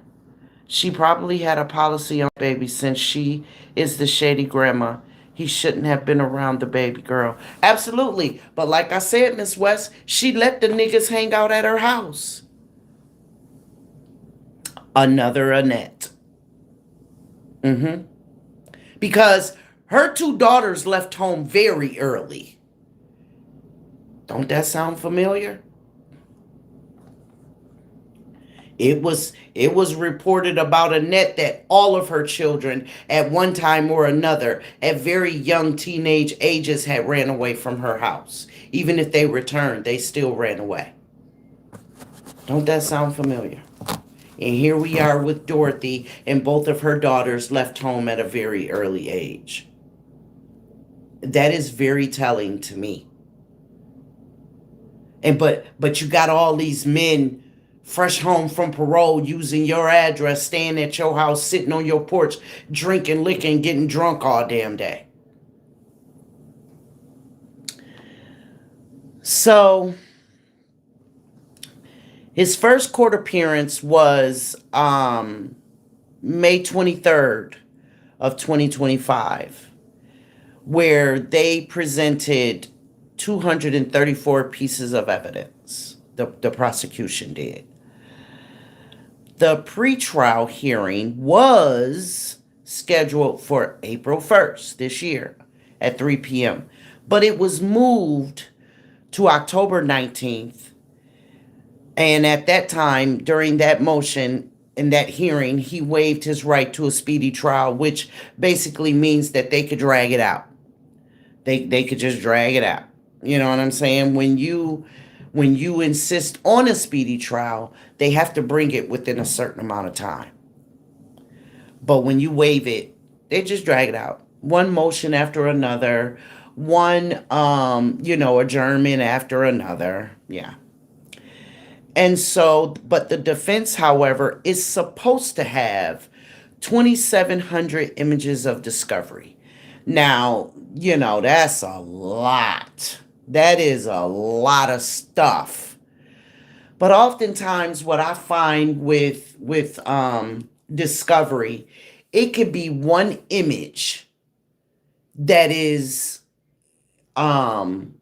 She probably had a policy on baby since she is the shady grandma. He shouldn't have been around the baby girl. Absolutely. But like I said, Miss West, she let the niggas hang out at her house. Another Annette. Because her two daughters left home very early. Don't that sound familiar? It was reported about Annette that all of her children at one time or another at very young teenage ages had ran away from her house. Even if they returned, they still ran away. Don't that sound familiar? And here we are with Dorothy and both of her daughters left home at a very early age. That is very telling to me. And but you got all these men fresh home from parole, using your address, staying at your house, sitting on your porch, drinking, licking, getting drunk all damn day. So, his first court appearance was May 23rd of 2025, where they presented 234 pieces of evidence. The prosecution did. The pretrial hearing was scheduled for April 1st this year at 3 p.m. But it was moved to October 19th. And at that time, during that motion, in that hearing, he waived his right to a speedy trial, which basically means that they could drag it out. They could just drag it out. You know what I'm saying? When you insist on a speedy trial, they have to bring it within a certain amount of time. But when you waive it, they just drag it out. One motion after another, one adjournment after another. Yeah. And so, but the defense, however, is supposed to have 2,700 images of discovery. Now, that's a lot. That is a lot of stuff. But oftentimes what I find with discovery, it could be one image that is um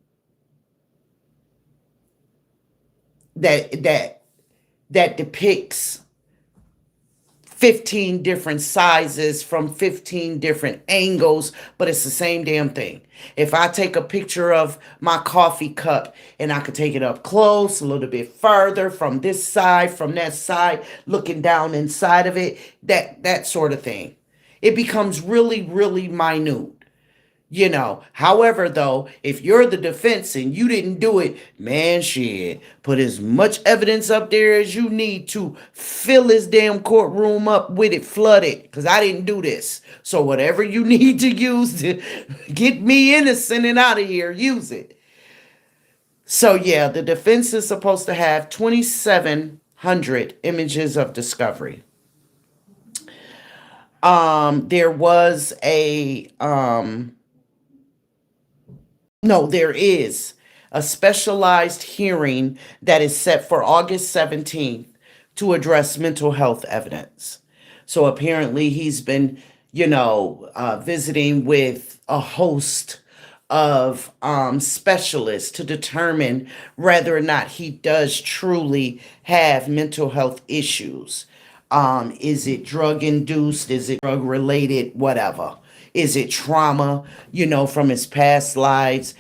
that depicts 15 different sizes from 15 different angles, but it's the same damn thing. If I take a picture of my coffee cup and I could take it up close, a little bit further from this side, from that side, looking down inside of it, that sort of thing. It becomes really, really minute. However, though, if you're the defense and you didn't do it, man, shit, put as much evidence up there as you need to fill this damn courtroom up with it, flood it, because I didn't do this. So whatever you need to use to get me innocent and out of here, use it. So yeah, the defense is supposed to have 2,700 images of discovery. There was a No, there is a specialized hearing that is set for August 17th to address mental health evidence. So apparently he's been, visiting with a host of specialists to determine whether or not he does truly have mental health issues. Is it drug induced? Is it drug related? Whatever. Is it trauma, from his past lives?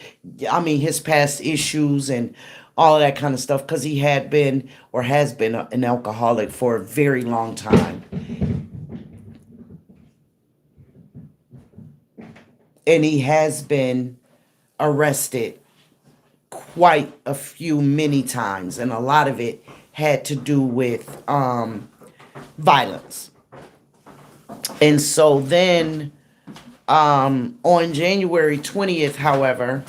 I mean, his past issues and all of that kind of stuff, because he had been or has been an alcoholic for a very long time. And he has been arrested quite a few, many times. And a lot of it had to do with violence. And so then on January 20th, however,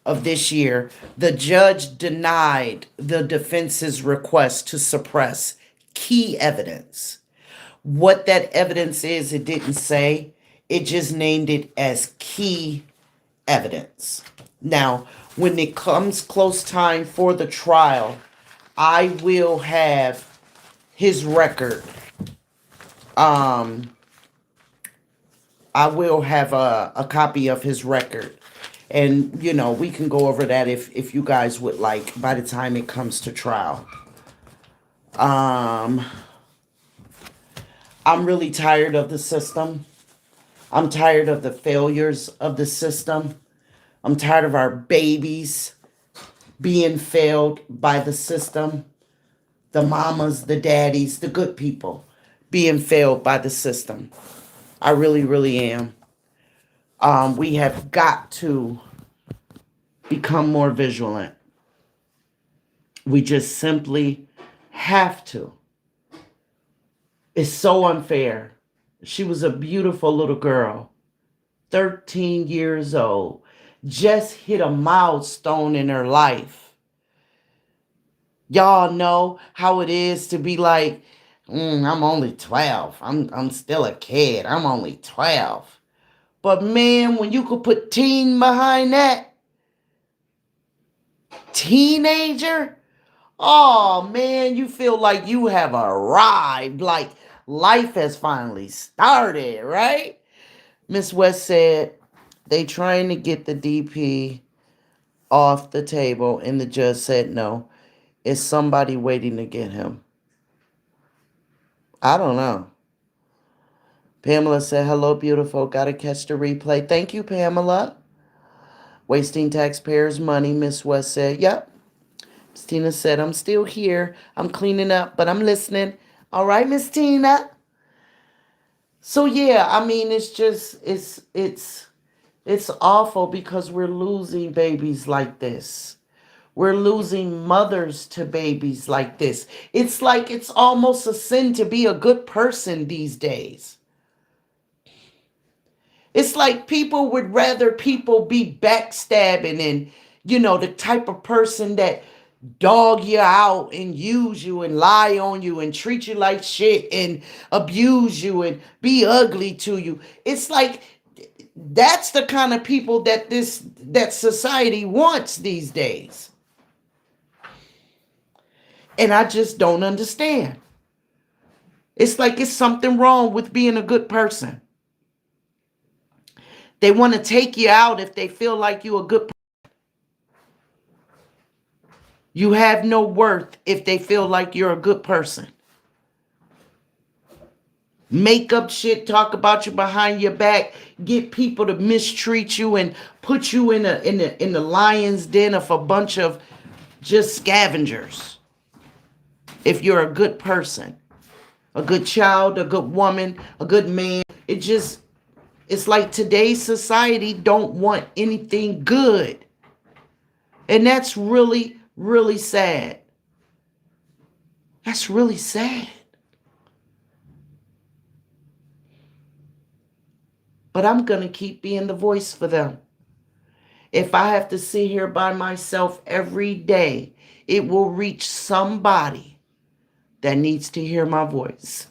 of this year, the judge denied the defense's request to suppress key evidence. What that evidence is, it didn't say. It just named it as key evidence. Now, when it comes close time for the trial, I will have his record. I will have a copy of his record. And, we can go over that if you guys would like by the time it comes to trial. I'm really tired of the system. I'm tired of the failures of the system. I'm tired of our babies being failed by the system. The mamas, the daddies, the good people being failed by the system. I really, really am. We have got to become more vigilant. We just simply have to. It's so unfair. She was a beautiful little girl, 13 years old, just hit a milestone in her life. Y'all know how it is to be like, I'm only 12. I'm still a kid. I'm only 12. But man, when you could put teen behind that, teenager, oh man, you feel like you have arrived, like life has finally started, right? Miss West said they trying to get the DP off the table, and the judge said no. Is somebody waiting to get him? I don't know. Pamela said, hello, beautiful. Gotta catch the replay. Thank you, Pamela. Wasting taxpayers' money, Miss West said. Yep. Miss Tina said, I'm still here. I'm cleaning up, but I'm listening. All right, Miss Tina. So yeah, I mean, it's just, it's awful because we're losing babies like this. We're losing mothers to babies like this. It's like it's almost a sin to be a good person these days. It's like people would rather people be backstabbing and, the type of person that, dog you out and use you and lie on you and treat you like shit and abuse you and be ugly to you. It's like that's the kind of people that society wants these days. And I just don't understand. It's like it's something wrong with being a good person. They want to take you out if they feel like you're a good person. You have no worth if they feel like you're a good person. Make up shit, talk about you behind your back, get people to mistreat you and put you in the lion's den of a bunch of just scavengers. If you're a good person, a good child, a good woman, a good man, it's like today's society don't want anything good. And that's really, really sad. That's really sad. But I'm going to keep being the voice for them. If I have to sit here by myself every day, it will reach somebody that needs to hear my voice.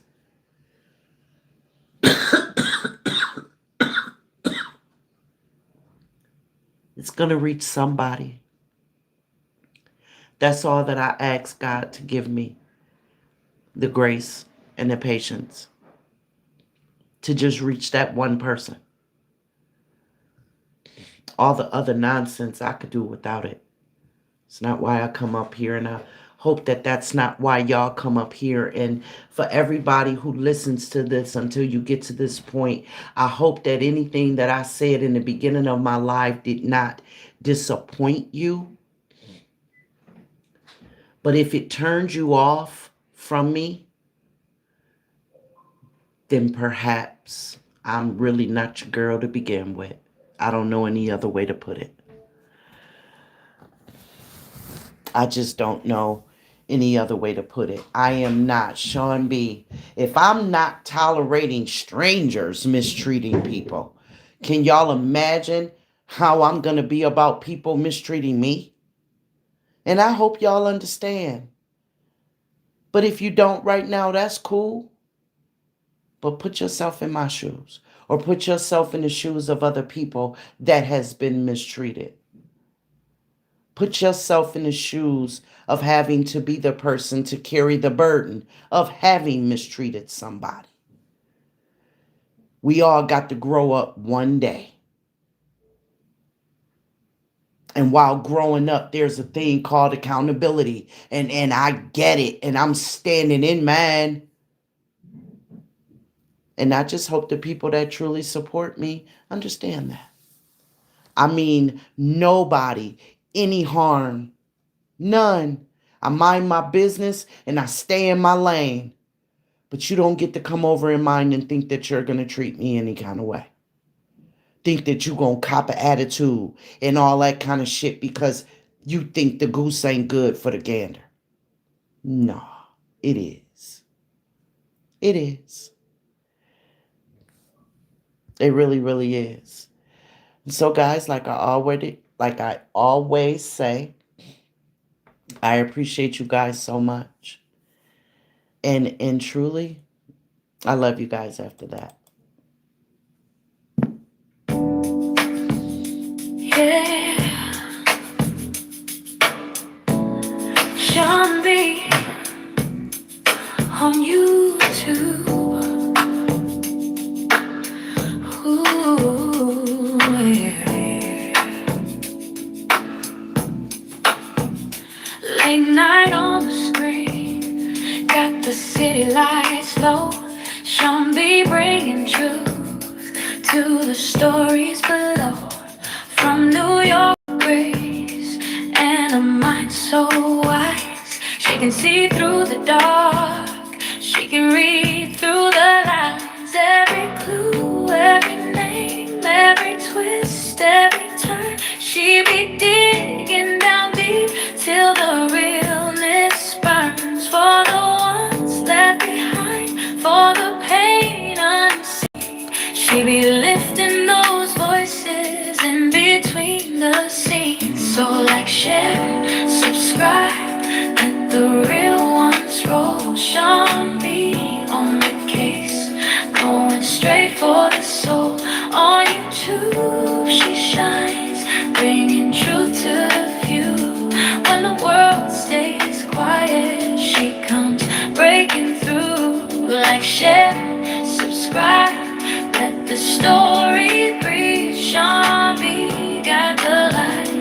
It's going to reach somebody. That's all that I ask God to give me, the grace and the patience to just reach that one person. All the other nonsense, I could do without it. It's not why I come up here, and I hope that that's not why y'all come up here. And for everybody who listens to this until you get to this point, I hope that anything that I said in the beginning of my life did not disappoint you. But if it turns you off from me, then perhaps I'm really not your girl to begin with. I don't know any other way to put it. I just don't know any other way to put it. I am not Sean B. If I'm not tolerating strangers mistreating people, can y'all imagine how I'm going to be about people mistreating me? And I hope y'all understand. But if you don't right now, that's cool. But put yourself in my shoes, or put yourself in the shoes of other people that has been mistreated. Put yourself in the shoes of having to be the person to carry the burden of having mistreated somebody. We all got to grow up one day. And while growing up, there's a thing called accountability. And I get it. And I'm standing in mine. And I just hope the people that truly support me understand that. I mean, nobody, any harm, none. I mind my business and I stay in my lane. But you don't get to come over in mine and think that you're going to treat me any kind of way. Think that you're going to cop an attitude and all that kind of shit because you think the goose ain't good for the gander. No, it is. It is. It really, really is. So, guys, like I always say, I appreciate you guys so much. And truly, I love you guys after that. Yeah, Sean B on YouTube. Ooh, yeah. Late night on the screen, got the city lights low. Sean B bringing truth to the stories below. From New York grace and a mind so wise, she can see through the dark, she can read through the lines. Every clue, every name, every twist, every turn, she be digging down deep till the realness burns. For the ones left behind, for the pain unseen, she be lifting those voices in between the scenes. So like, share, subscribe, let the real ones roll. Sean B on the case, going straight for the soul. On YouTube she shines, bringing truth to the few. When the world stays quiet, she comes breaking through. Like, share, subscribe, let the story breathe. Sean B got the light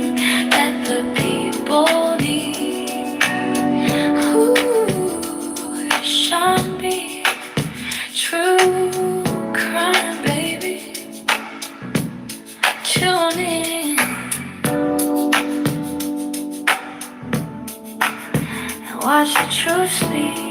that the people need. Ooh, Sean B, true crime, baby. Tune in and watch the truth speak.